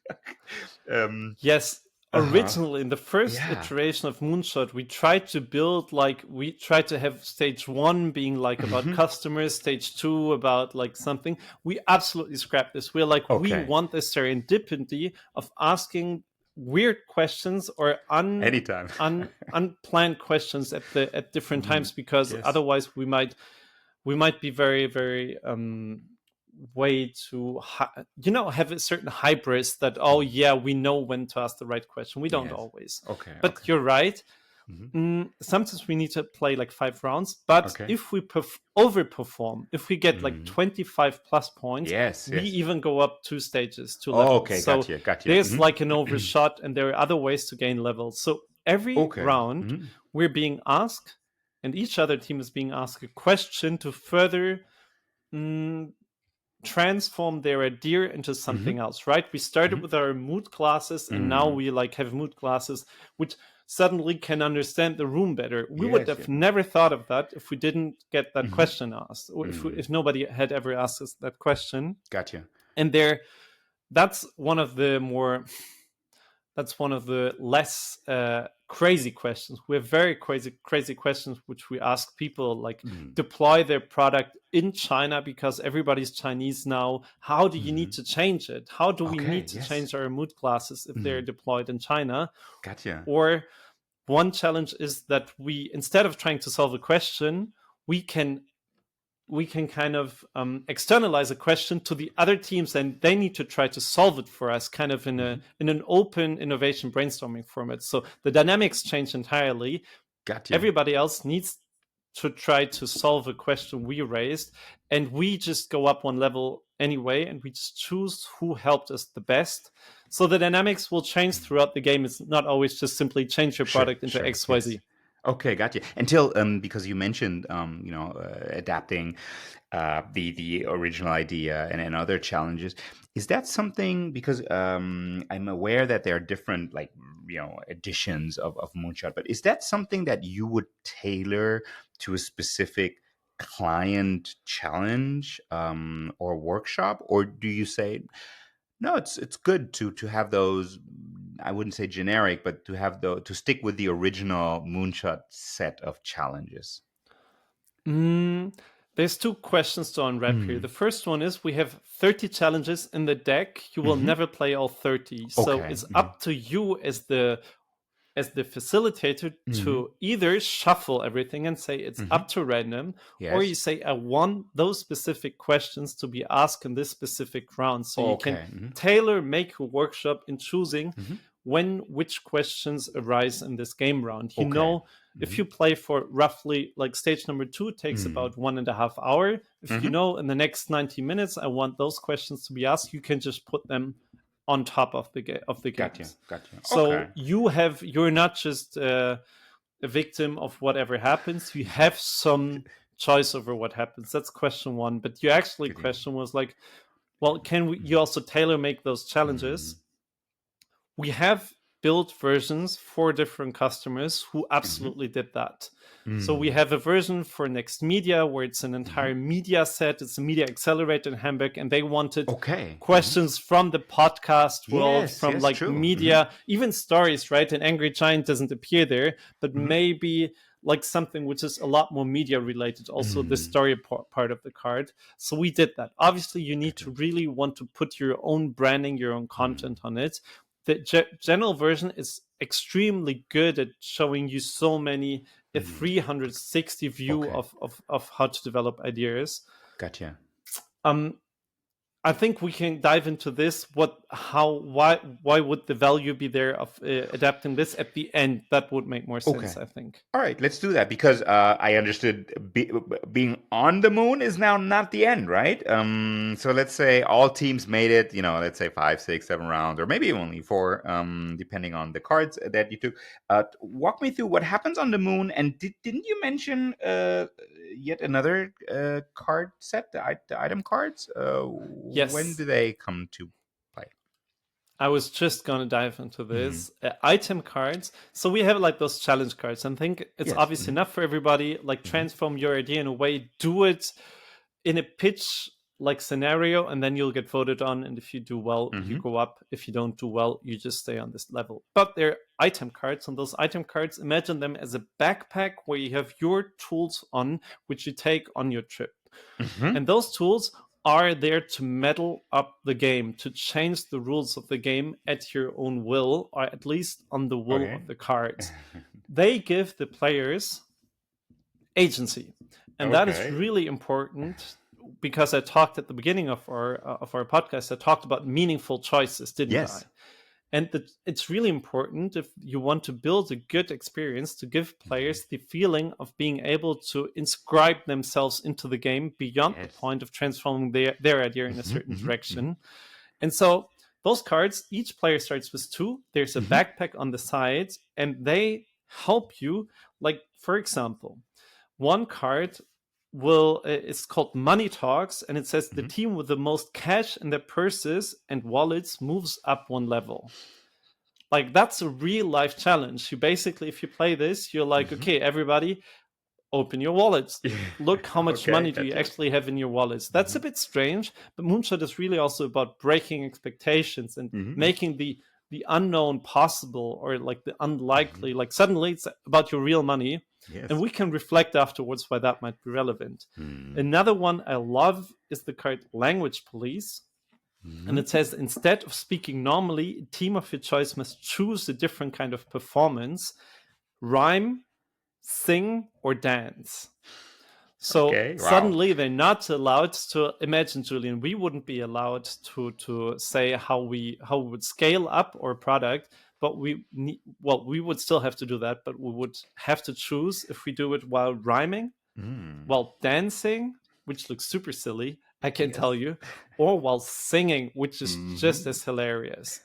Yes. Originally, in the first iteration of Moonshot, we tried to have stage 1 being like about customers, stage 2 about like something. We absolutely scrapped this. We're like, we want this serendipity of asking weird questions or unplanned questions at different times, because otherwise we might be very, very way to have a certain hybris that we know when to ask the right question. We don't always. But you're right. Sometimes we need to play like 5 rounds, but if we overperform, if we get like 25 plus points, we even go up 2 stages, 2 levels. So gotcha. There's like an overshot, and there are other ways to gain levels. So every round we're being asked, and each other team is being asked a question to further transform their idea into something else, right? We started with our mood classes, and now we like have mood classes which suddenly can understand the room better. We would have never thought of that if we didn't get that question asked, or if nobody had ever asked us that question. Gotcha. And that's one of the less crazy questions. We have very crazy questions which we ask people, like deploy their product in China because everybody's Chinese now. How do you need to change it? How do we need to change our mood classes if they're deployed in China? Gotcha. Or one challenge is that we, instead of trying to solve a question, we can kind of externalize a question to the other teams, and they need to try to solve it for us, kind of in an open innovation brainstorming format. So the dynamics change entirely. Gotcha. Everybody else needs to try to solve a question we raised, and we just go up 1 level anyway, and we just choose who helped us the best. So the dynamics will change throughout the game. It's not always just simply change your product into XYZ. Yes. Okay, gotcha. Until because you mentioned adapting the original idea and other challenges. Is that something, because I'm aware that there are different editions of Moonshot, but is that something that you would tailor to a specific client challenge or workshop, or do you say no, it's good to have those, I wouldn't say generic, but to stick with the original Moonshot set of challenges? There's 2 questions to unwrap here. The first one is, we have 30 challenges in the deck. You will never play all 30. So it's up to you as the facilitator to either shuffle everything and say it's up to random, or you say, I want those specific questions to be asked in this specific round. So you can make a workshop in choosing which questions arise in this game round. You know, if you play for roughly, like stage number 2 takes about 1.5 hours. If you know in the next 90 minutes I want those questions to be asked, you can just put them on top of the games. Gotcha. So you're not just a victim of whatever happens. You have some choice over what happens. That's question 1. But your actually question was like, well, can you also tailor make those challenges? We have built versions for different customers who absolutely did that. So we have a version for Next Media where it's an entire media set. It's a media accelerator in Hamburg, and they wanted questions from the podcast world, from media, even stories, right? An Angry Giant doesn't appear there, but maybe like something which is a lot more media related, also the story part of the card. So we did that. Obviously, you need to really want to put your own branding, your own content on it. The general version is extremely good at showing you so many, a 360 view of how to develop ideas. Gotcha. I think we can dive into this. Why would the value be there of adapting this at the end? That would make more sense, Okay. I think. All right, let's do that because I understood being on the moon is now not the end, right? So let's say all teams made it, let's say 5, 6, 7 rounds, or maybe only 4, depending on the cards that you took. Walk me through what happens on the moon, and didn't you mention yet another card set, the item cards? When Yes, do they come to play? I was just going to dive into Hmm. this. Item cards. So we have like those challenge cards. And I think it's Yes. obvious enough for everybody. Like Hmm. transform your idea in a way, do it in a pitch like scenario, and then you'll get voted on. And if you do well, you Hmm. go up. If you don't do well, you just stay on this level. But they're item cards. And those item cards, imagine them as a backpack where you have your tools on, which you take on your trip. Hmm. And those tools are there to meddle up the game, to change the rules of the game at your own will, or at least on the will Okay. of the cards. They give the players agency. And that is Okay. really important because I talked at the beginning of our podcast, I talked about meaningful choices, didn't I? Yes. And it's really important if you want to build a good experience to give Mhm. players the feeling of being able to inscribe themselves into the game beyond the Yes. point of transforming their idea in a Mhm, certain mhm, mhm, direction. And so those cards, each player starts with 2. There's a mhm. backpack on the side, and they help you. Like, for example, one card will it's called Money Talks, and it says the Mhm. team with the most cash in their purses and wallets moves up 1 level. Like, that's a real life challenge. You basically, if you play this, you're like, Mhm. okay, everybody, open your wallets. Look how much Okay, money do you gotcha. actually have in your wallets. That's a Mhm. bit strange, but Moonshot is really also about breaking expectations and Mhm. making the unknown possible, or like the Mhm. unlikely. Like, suddenly it's about your real money, and Yes. we can reflect afterwards why that might be relevant. Mhm. Another one I love is the card Language Police. And Mhm. it says, instead of speaking normally, a team of your choice must choose a different kind of performance: rhyme, sing, or dance. So Okay, wow. suddenly they're not allowed to imagine, Julian. We wouldn't be allowed to say how we would scale up our product, but we would still have to do that, but we would have to choose if we do it while rhyming, Mm. while dancing, which looks super silly, I can tell Yes. you, or while singing, which is just Mhm. as hilarious.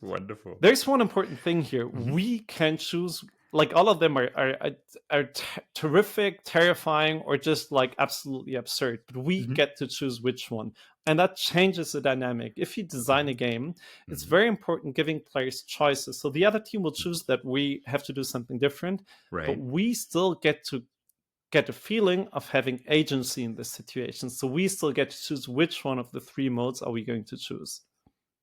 Wonderful. There's one important thing here. Mhm. We can choose, like, all of them are terrific, terrifying, or just like absolutely absurd, but we Mhm. get to choose which one. And that changes the dynamic. If you design a Mhm. game, it's Mhm. very important giving players choices. So the other team will Mhm. choose that we have to do something different, but Right. we still get to get a feeling of having agency in this situation. So we still get to choose which one of the 3 modes are we going to choose.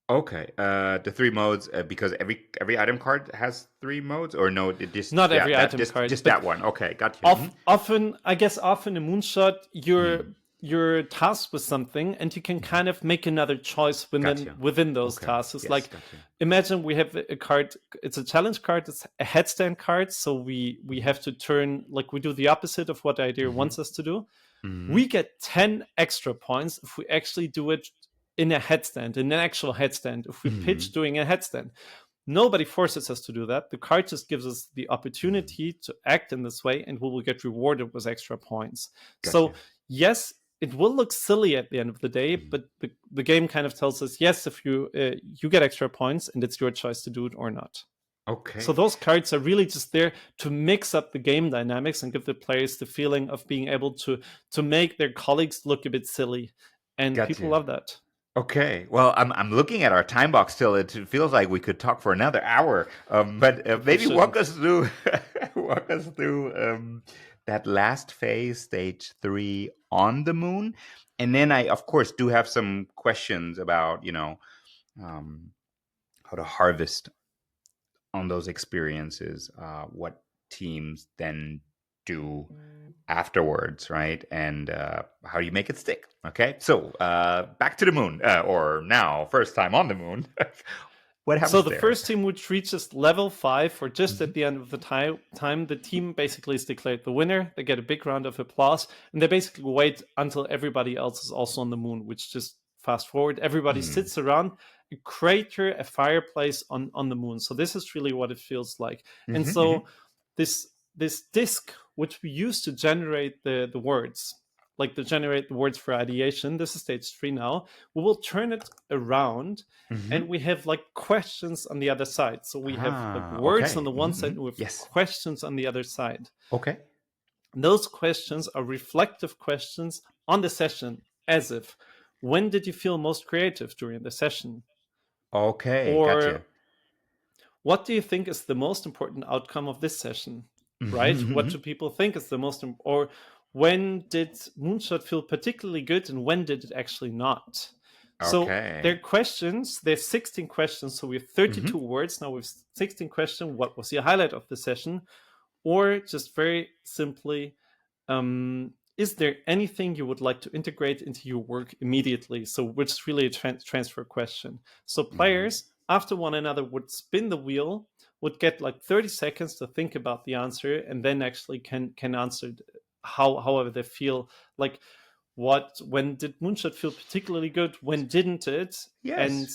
Okay. The 3 modes, because every item card has 3 modes, or no? Not Yeah, every that item card, just but that one. Okay, got you. Mhm. often, I guess, often in Moonshot, Mm. you're tasked with something, and you can Mhm. kind of make another choice Got within you. those Okay. tasks. It's Yes, like, got you. imagine we have a card. It's a challenge card. It's a headstand card. So we Mhm. have to turn, like, we do the opposite of what the idea Mhm. wants us to do. Mhm. We get 10 extra points if we actually do it in a headstand, in an actual headstand. If we pitch Mhm. doing a headstand, nobody forces us to do that. The card just gives us the Mhm. opportunity to act in this way, and we will get rewarded with extra points. So, Gotcha. yes, it will look silly at the end of the day, Mhm. but the game kind of tells us, yes, if you get extra points, and it's your choice to do it or not. So Okay. those cards are really just there to mix up the game dynamics and give the players the feeling of being able to make their colleagues look a bit silly, and people Gotcha. love that. Okay. Well, I'm looking at our time box still. It feels like we could talk for another hour. But We maybe walk shouldn't. us through walk us through that last phase, stage 3 on the moon. And then I, of course, do have some questions about, um, how to harvest on those experiences, what teams then do afterwards, right? And how do you make it stick? Okay, so back to the moon, or now first time on the moon. What happens So the there? first team which reaches level 5, or just at the end of the time, the team basically is declared the winner. They get a big round of applause, and they basically wait until everybody else is also on the moon, which just fast forward. Everybody sits around a crater, a fireplace on the moon. So this is really what it feels like. And so this disk, which we use to generate the words, like to generate the words for ideation, this is stage 3 now, we will turn it around and we have like questions on the other side. So we have like words on the one side and we have questions on the other side. Okay. And those questions are reflective questions on the session, as if, when did you feel most creative during the session? Okay, or gotcha. What do you think is the most important outcome of this session? Right? What do people think is the most or when did Moonshot feel particularly good and when did it actually not? So there are questions, there's 16 questions, so we have 32 words, now we have 16 questions. What was your highlight of the session? Or just very simply, is there anything you would like to integrate into your work immediately? So which is really a transfer question. So players, after one another, would spin the wheel, would get like 30 seconds to think about the answer, and then actually can answer however they feel. Like, when did Moonshot feel particularly good? When didn't it? Yes. And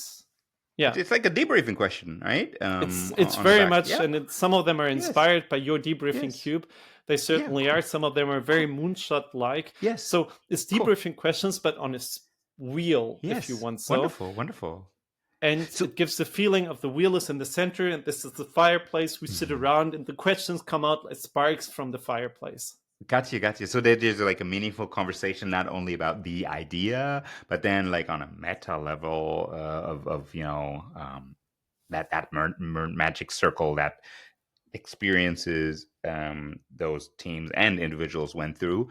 yeah, it's like a debriefing question, right? It's very much, and some of them are inspired by your debriefing cube. They certainly are. Some of them are very Moonshot-like. Yes. So it's debriefing questions, but on a wheel, if you want. So wonderful. And it gives the feeling of the wheel is in the center, and this is the fireplace. We sit around, and the questions come out like sparks from the fireplace. Gotcha. So there's like a meaningful conversation, not only about the idea, but then like on a meta level of that magic circle that experiences those teams and individuals went through.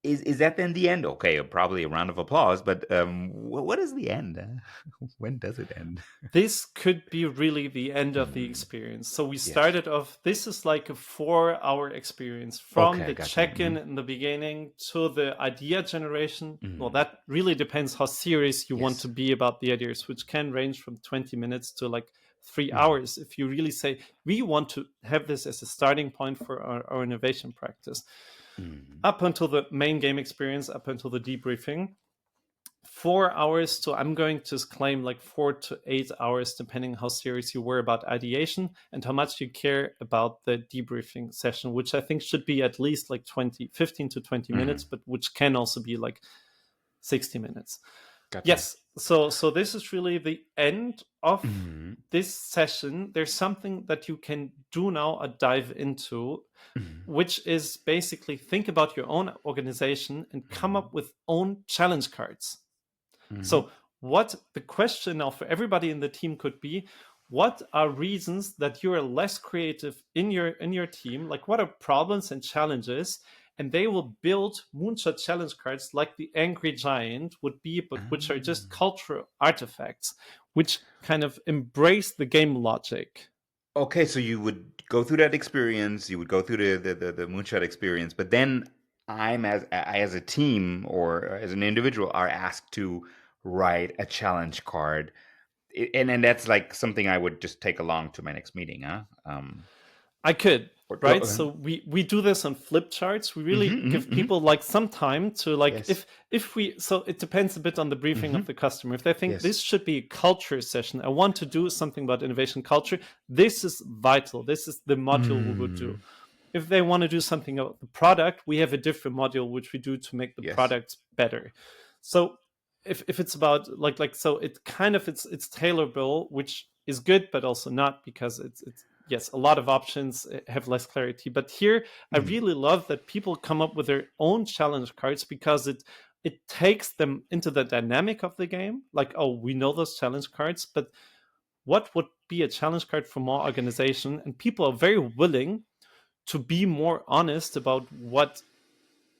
Is that then the end? Okay, probably a round of applause, but what is the end? When does it end? This could be really the end of the experience. So we started off, this is like a 4-hour experience from the check-in in the beginning to the idea generation. Well, that really depends how serious you want to be about the ideas, which can range from 20 minutes to like 3 hours. If you really say, we want to have this as a starting point for our innovation practice. Up until the main game experience, up until the debriefing, 4 hours to, I'm going to claim like 4 to 8 hours, depending how serious you were about ideation and how much you care about the debriefing session, which I think should be at least like 15 to 20 minutes, but which can also be like 60 minutes. Gotcha. Yes. So this is really the end of this session. There's something that you can do now, a dive into, which is basically think about your own organization and come up with own challenge cards. So what the question now for everybody in the team could be, what are reasons that you are less creative in your team? Like, what are problems and challenges? And they will build Moonshot challenge cards like the Angry Giant would be, but which are just cultural artifacts, which kind of embrace the game logic. Okay, so you would go through that experience, you would go through the Moonshot experience, but then as a team or as an individual are asked to write a challenge card, and that's like something I would just take along to my next meeting, huh? I could. Right, so we do this on flip charts. We really give people like some time to like, if we, so it depends a bit on the briefing of the customer. If they think this should be a culture session, I want to do something about innovation culture, this is vital. This is the module we would do. If they want to do something about the product, we have a different module which we do to make the product better. So if it's about so it kind of it's tailorable, which is good, but also not, because it's yes, a lot of options have less clarity. But here, I really love that people come up with their own challenge cards, because it takes them into the dynamic of the game. Like, oh, we know those challenge cards, but what would be a challenge card for more organization? And people are very willing to be more honest about what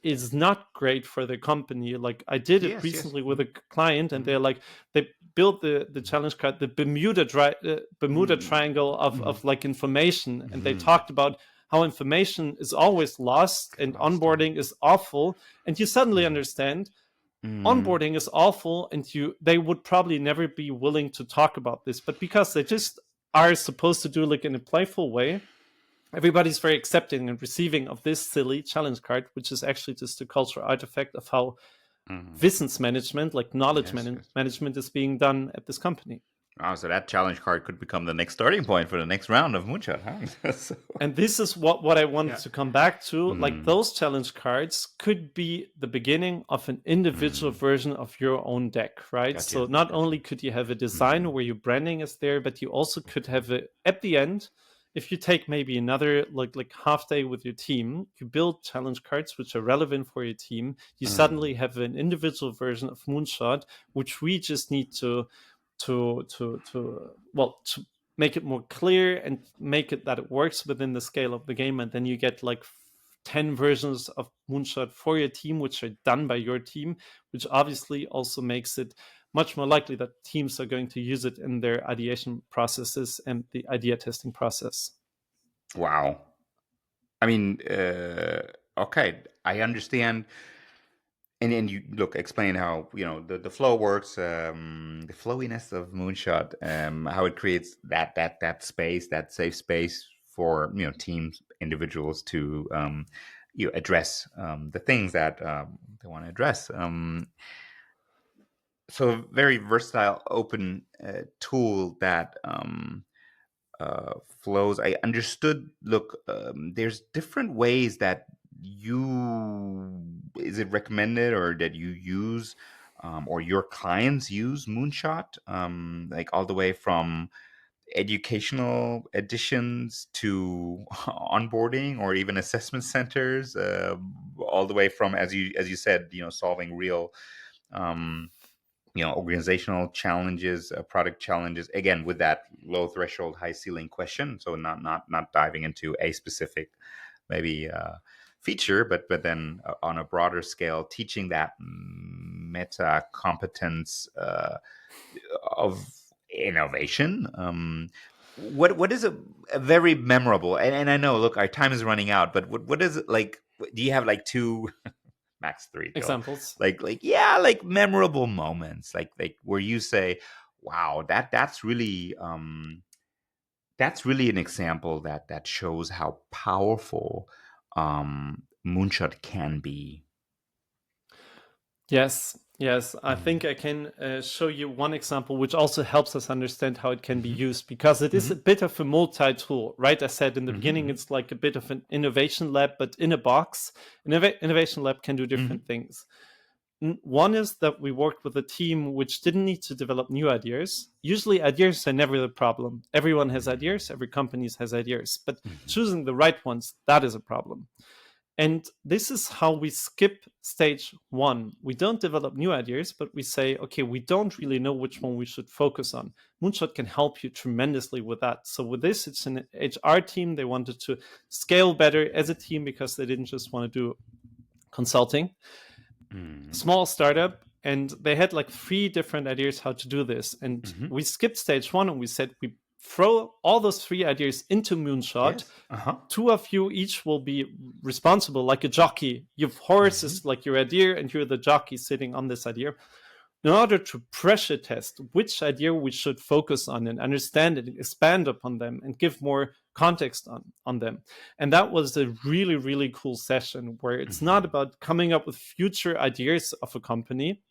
is not great for the company. Like, I did it recently with a client, and they're like, they built the challenge card, the Bermuda Triangle of like information, and they talked about how information is always lost and onboarding is awful, and you suddenly understand onboarding is awful, and they would probably never be willing to talk about this. But because they just are supposed to do like in a playful way, everybody's very accepting and receiving of this silly challenge card, which is actually just a cultural artifact of how wissensmanagement, like knowledge management, is being done at this company. Oh, so that challenge card could become the next starting point for the next round of Moonshot, huh? And this is what I wanted to come back to. Like those challenge cards could be the beginning of an individual version of your own deck, right? Gotcha. So not only could you have a design where your branding is there, but you also could have at the end, if you take maybe another like half day with your team, you build challenge cards which are relevant for your team. You suddenly have an individual version of Moonshot, which we just need to make it more clear and make it that it works within the scale of the game. And then you get like 10 versions of Moonshot for your team, which are done by your team, which obviously also makes it much more likely that teams are going to use it in their ideation processes and the idea testing process. Wow. I mean, okay, I understand. And you explain how the flow works, the flowiness of Moonshot, how it creates that space, that safe space for teams, individuals to address the things that they want to address. So a very versatile, open tool that flows. I understood. Look, there's different ways that is it recommended or that you use or your clients use Moonshot, like all the way from educational editions to onboarding or even assessment centers, all the way from, as you said, solving real organizational challenges, product challenges, again with that low threshold, high ceiling question. So not diving into a specific maybe feature, but then on a broader scale, teaching that meta competence of innovation. What is a very memorable, and I know, look, our time is running out, but what is it like? Do you have like two max 3 examples, like memorable moments, like where you say, wow, that's really an example that shows how powerful Moonshot can be? Yes, I think I can show you one example which also helps us understand how it can be used, because it is a bit of a multi-tool, right? I said in the beginning, it's like a bit of an innovation lab, but in a box. An innovation lab can do different things. One is that we worked with a team which didn't need to develop new ideas. Usually ideas are never the problem. Everyone has ideas, every company has ideas, but choosing the right ones, that is a problem. And this is how we skip stage 1. We don't develop new ideas, but we say, okay, we don't really know which one we should focus on. Moonshot can help you tremendously with that. So with this, it's an HR team. They wanted to scale better as a team because they didn't just want to do consulting. Small startup, and they had like 3 different ideas how to do this. And we skipped stage 1 and we said we throw all those 3 ideas into Moonshot. Yes. 2 of you each will be responsible, like a jockey. Your horse is like your idea, and you're the jockey sitting on this idea, in order to pressure test which idea we should focus on and understand it, expand upon them, and give more context on them. And that was a really, really cool session where it's not about coming up with future ideas of a company,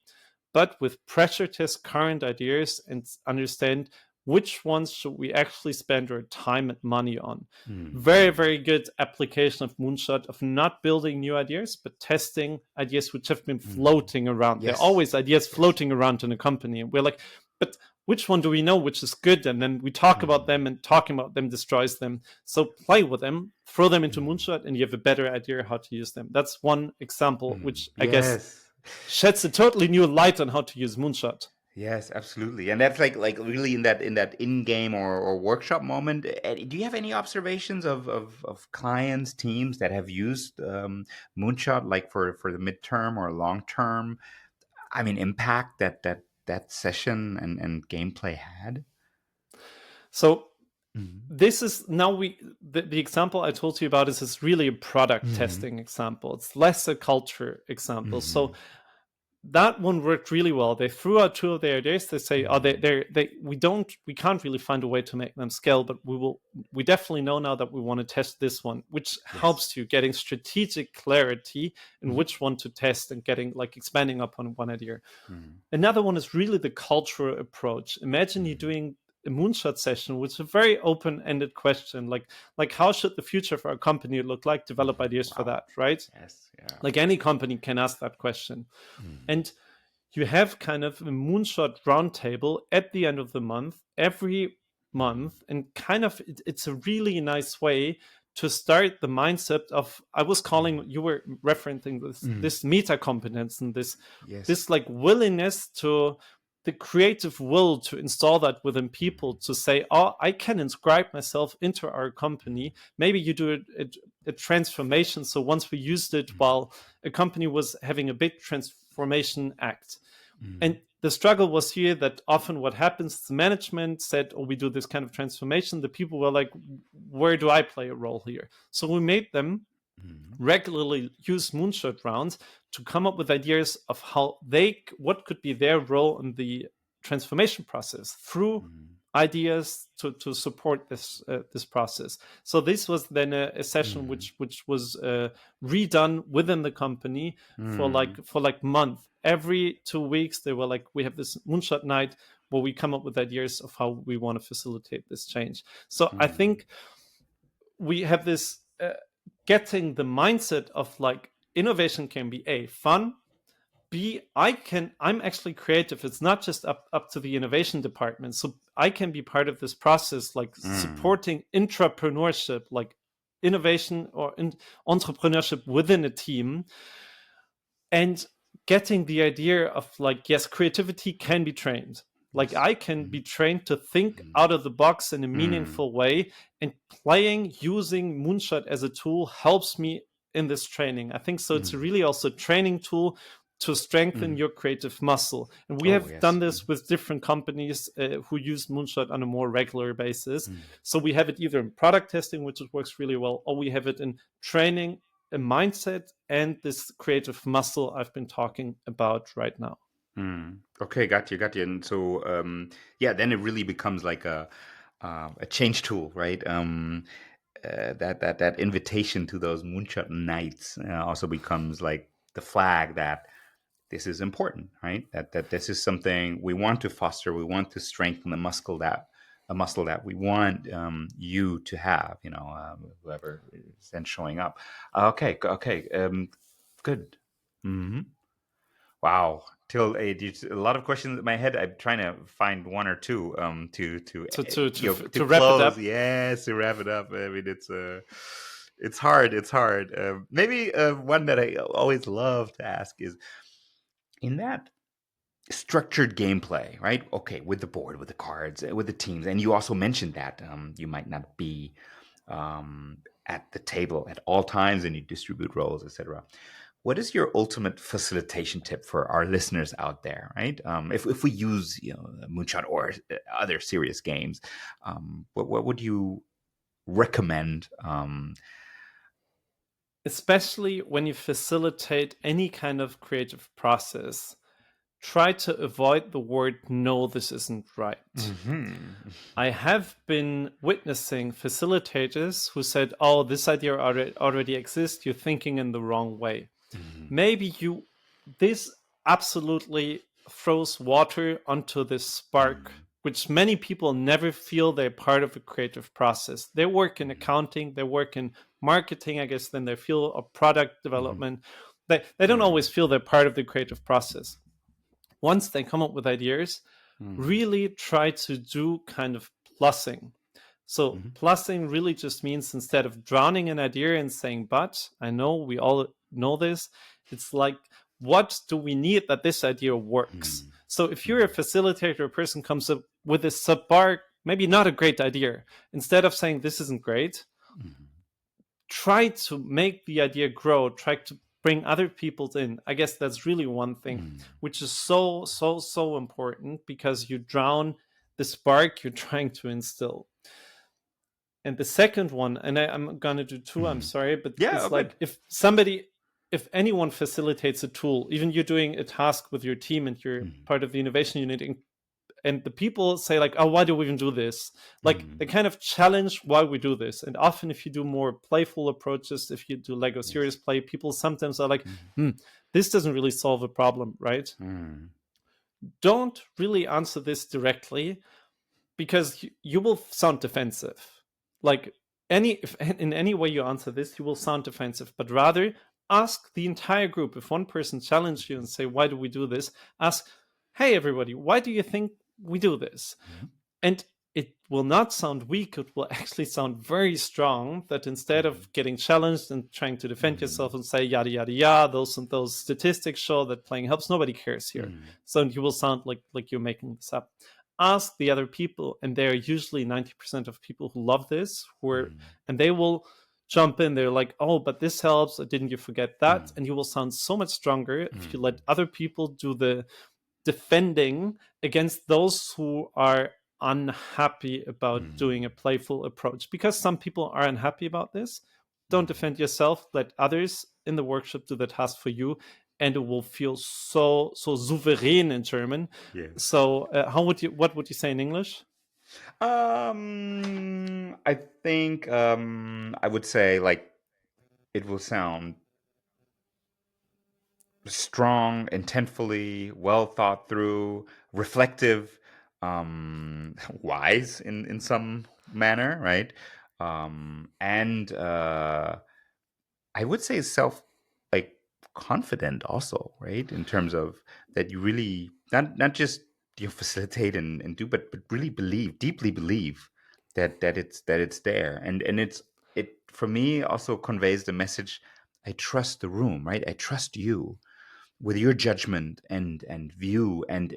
but with pressure test current ideas and understand which ones should we actually spend our time and money on. Very, very good application of Moonshot, of not building new ideas, but testing ideas which have been floating around. Yes. There are always ideas floating around in a company. And we're like, but which one do we know which is good? And then we talk about them, and talking about them destroys them. So play with them, throw them into Moonshot, and you have a better idea how to use them. That's one example, which I guess sheds a totally new light on how to use Moonshot. Yes, absolutely. And that's like really in that in-game or workshop moment. Do you have any observations of clients, teams that have used Moonshot, like for the midterm or long term, I mean, impact that session and gameplay had? So this is now the example I told you about is really a product testing example. It's less a culture example. So that one worked really well. They threw out 2 of their ideas. They say, "Oh, we can't really find a way to make them scale, but we definitely know now that we want to test this one," which helps you getting strategic clarity in which one to test and getting like expanding upon one idea. Another one is really the cultural approach. Imagine you doing a moonshot session, which is a very open-ended question, like how should the future for our company look like? Develop ideas for that, right? Yes. Yeah. Like any company can ask that question. And you have kind of a moonshot roundtable at the end of the month, every month, and kind of it's a really nice way to start the mindset of, I was calling, you were referencing this meta competence and this like willingness to, the creative will to install that within people, to say, oh, I can inscribe myself into our company. Maybe you do a transformation. So once we used it while a company was having a big transformation act. And the struggle was here that often what happens, the management said, oh, we do this kind of transformation. The people were like, where do I play a role here? So we made them regularly use moonshot rounds to come up with ideas of how what could be their role in the transformation process through ideas to support this process. So this was then a session which was redone within the company for like month. Every 2 weeks they were like, we have this moonshot night where we come up with ideas of how we want to facilitate this change. So I think we have this getting the mindset of like innovation can be A, fun, B, I'm actually creative. It's not just up to the innovation department. So I can be part of this process, like supporting intrapreneurship, like innovation or entrepreneurship within a team, and getting the idea of like, yes, creativity can be trained. Like I can be trained to think out of the box in a meaningful way, and using Moonshot as a tool helps me in this training. I think so. It's really also a training tool to strengthen your creative muscle. And we have done this with different companies who use Moonshot on a more regular basis. So we have it either in product testing, which works really well, or we have it in training a mindset and this creative muscle I've been talking about right now. Okay, got you. And so, then it really becomes like a change tool, right? That invitation to those moonshot nights also becomes like the flag that this is important, right? That this is something we want to foster. We want to strengthen the muscle that we want you to have. Whoever is then showing up. Okay. Good. Wow, Till, a lot of questions in my head. I'm trying to find one or two to wrap close. it up. Yes, to wrap it up. I mean, it's hard. Maybe one that I always love to ask is, in that structured gameplay, right? Okay, with the board, with the cards, with the teams, and you also mentioned that you might not be at the table at all times, and you distribute roles, etc. What is your ultimate facilitation tip for our listeners out there, right? If we use Moonshot or other serious games, what would you recommend? Especially when you facilitate any kind of creative process, try to avoid the word, no, this isn't right. I have been witnessing facilitators who said, oh, this idea already exists. You're thinking in the wrong way. Maybe this absolutely throws water onto this spark, which many people never feel they're part of a creative process. They work in accounting, they work in marketing, I guess, then they feel a product development. They don't always feel they're part of the creative process. Once they come up with ideas, really try to do kind of plussing. So plussing really just means, instead of drowning an idea and saying, but I know we all know this, it's like, what do we need that this idea works? So if you're a facilitator, a person comes up with a subpar, maybe not a great idea, instead of saying this isn't great, try to make the idea grow, try to bring other people in. I guess that's really one thing, which is so important, because you drown the spark you're trying to instill. And the second one, and I'm going to do two, I'm sorry, but it's like, if somebody if anyone facilitates a tool, even you're doing a task with your team and you're part of the innovation unit, and the people say like, oh, why do we even do this? Like they kind of challenge why we do this. And often if you do more playful approaches, if you do Lego serious play, people sometimes are like, this doesn't really solve a problem, right? Don't really answer this directly, because you will sound defensive. Like if in any way you answer this, you will sound defensive, but rather ask the entire group. If one person challenges you and say, why do we do this? Ask, hey, everybody, why do you think we do this? And it will not sound weak. It will actually sound very strong, that instead of getting challenged and trying to defend yourself and say, yada, yada, yada, those and those statistics show that playing helps, nobody cares here. So you will sound like you're making this up. Ask the other people, and they're usually 90% of people who love this, and they will jump in. They're like, oh, but this helps, or didn't you forget that? And you will sound so much stronger if you let other people do the defending against those who are unhappy about doing a playful approach. Because some people are unhappy about this, don't defend yourself, let others in the workshop do the task for you, and it will feel so souverän in German. So what would you say in English? I think I would say like it will sound strong, intentfully, well thought through, reflective, wise in some manner, right? And I would say like confident also, right? In terms of that you really not just facilitate and do, but really deeply believe that it's there, and it for me also conveys the message. I trust the room, right? I trust you with your judgment and view and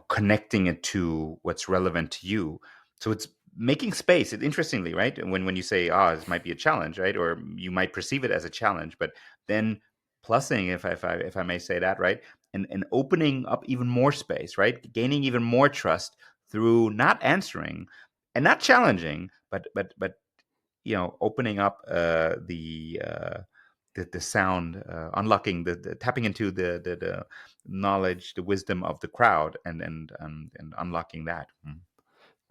connecting it to what's relevant to you. So it's making space. Interestingly, right? When you say, this might be a challenge, right? Or you might perceive it as a challenge, but then plussing, if I may say that, right? And opening up even more space, right? Gaining even more trust through not answering and not challenging, but opening up the sound, unlocking the tapping into the knowledge, the wisdom of the crowd, and unlocking that.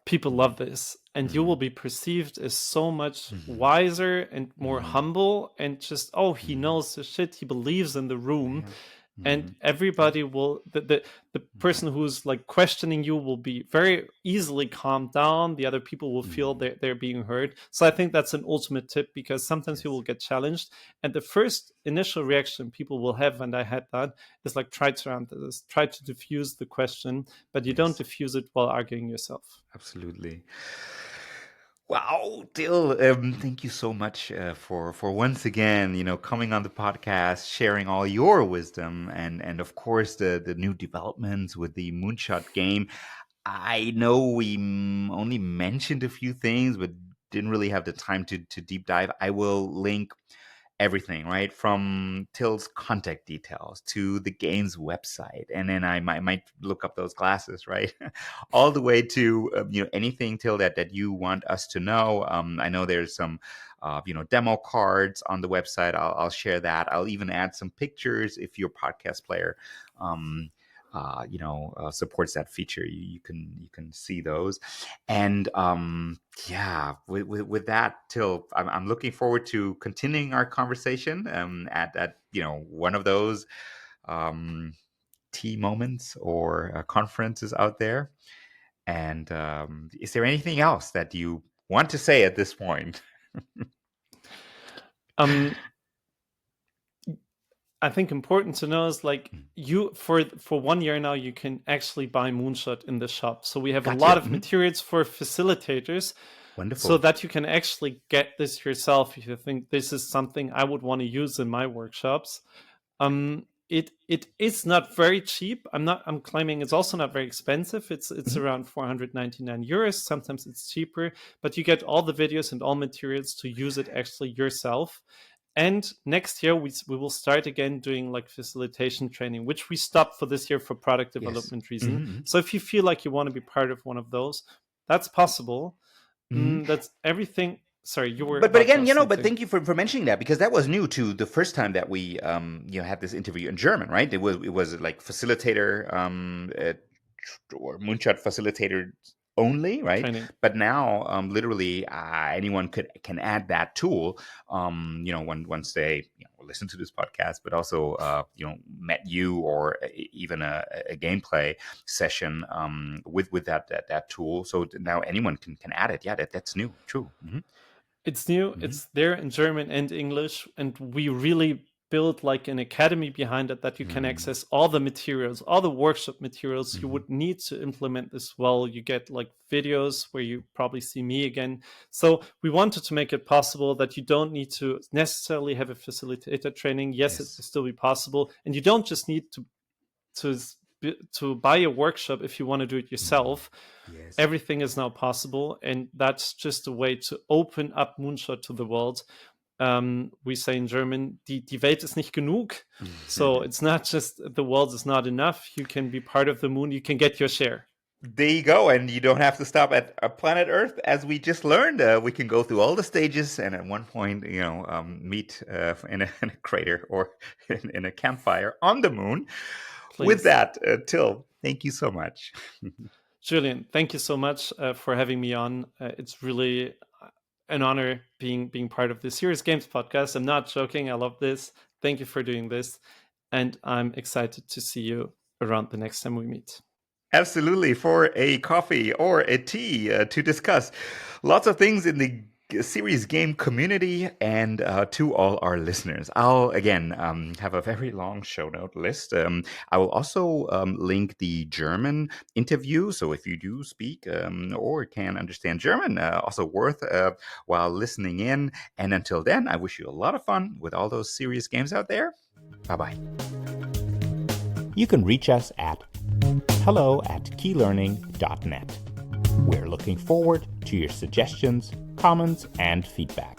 People love this, and you will be perceived as so much wiser and more humble, and just, oh, he knows the shit, he believes in the room. And everybody will, the person who's like questioning you will be very easily calmed down. The other people will feel they're being heard. So I think that's an ultimate tip, because sometimes you will get challenged, and the first initial reaction people will have, and I had that, is like, try to diffuse the question, but you don't diffuse it while arguing yourself. Absolutely. Wow, Till, thank you so much for once again, coming on the podcast, sharing all your wisdom, and of course the new developments with the Moonshot game. I know we only mentioned a few things, but didn't really have the time to deep dive. I will link everything, right? From Till's contact details to the game's website. And then I might look up those glasses, right? All the way to, anything, Till, that you want us to know. I know there's some, demo cards on the website. I'll share that. I'll even add some pictures if your podcast player, supports that feature. You can see those, and with that, Till, I'm looking forward to continuing our conversation at one of those tea moments or conferences out there. And is there anything else that you want to say at this point? I think important to know is like, you for 1 year now, you can actually buy Moonshot in the shop. So we have a lot of materials for facilitators. Wonderful. So that you can actually get this yourself if you think this is something I would want to use in my workshops. It is not very cheap. I'm claiming it's also not very expensive. It's around 499 euros. Sometimes it's cheaper, but you get all the videos and all materials to use it actually yourself. And next year, we will start again doing like facilitation training, which we stopped for this year for product development reason. So if you feel like you want to be part of one of those, that's possible. That's everything. sorry, you were. But about again, to say but something. thank you for mentioning that, because that was new to the first time that we had this interview in German, right? It was like facilitator or Moonshot facilitator only, right? Training. But now literally anyone can add that tool once they listen to this podcast, but also met you, or even a gameplay session with that tool. So now anyone can add it. Yeah, that's new. True. It's new. It's there in German and English, and we really built like an academy behind it that you can access all the materials, all the workshop materials you would need to implement this well. You get like videos where you probably see me again. So we wanted to make it possible that you don't need to necessarily have a facilitator training. Yes, it will still be possible, and you don't just need to buy a workshop if you want to do it yourself. Yes. Everything is now possible, and that's just a way to open up Moonshot to the world. We say in German, die Welt ist nicht genug. So it's not just the world is not enough. You can be part of the moon. You can get your share. There you go, and you don't have to stop at planet Earth, as we just learned. We can go through all the stages, and at one point, meet in a crater or in a campfire on the moon. Please. With that, Till, thank you so much. Julian, thank you so much for having me on. It's really an honor being part of the Serious Games podcast. I'm not joking. I love this. Thank you for doing this. And I'm excited to see you around the next time we meet. Absolutely, for a coffee or a tea to discuss lots of things in the Serious Game community. And to all our listeners, I'll again have a very long show note list. I will also link the German interview, so if you do speak or can understand German, also worth while listening in. And until then, I wish you a lot of fun with all those serious games out there. Bye-bye. You can reach us at hello@keylearning.net. We're looking forward to your suggestions, comments, and feedback.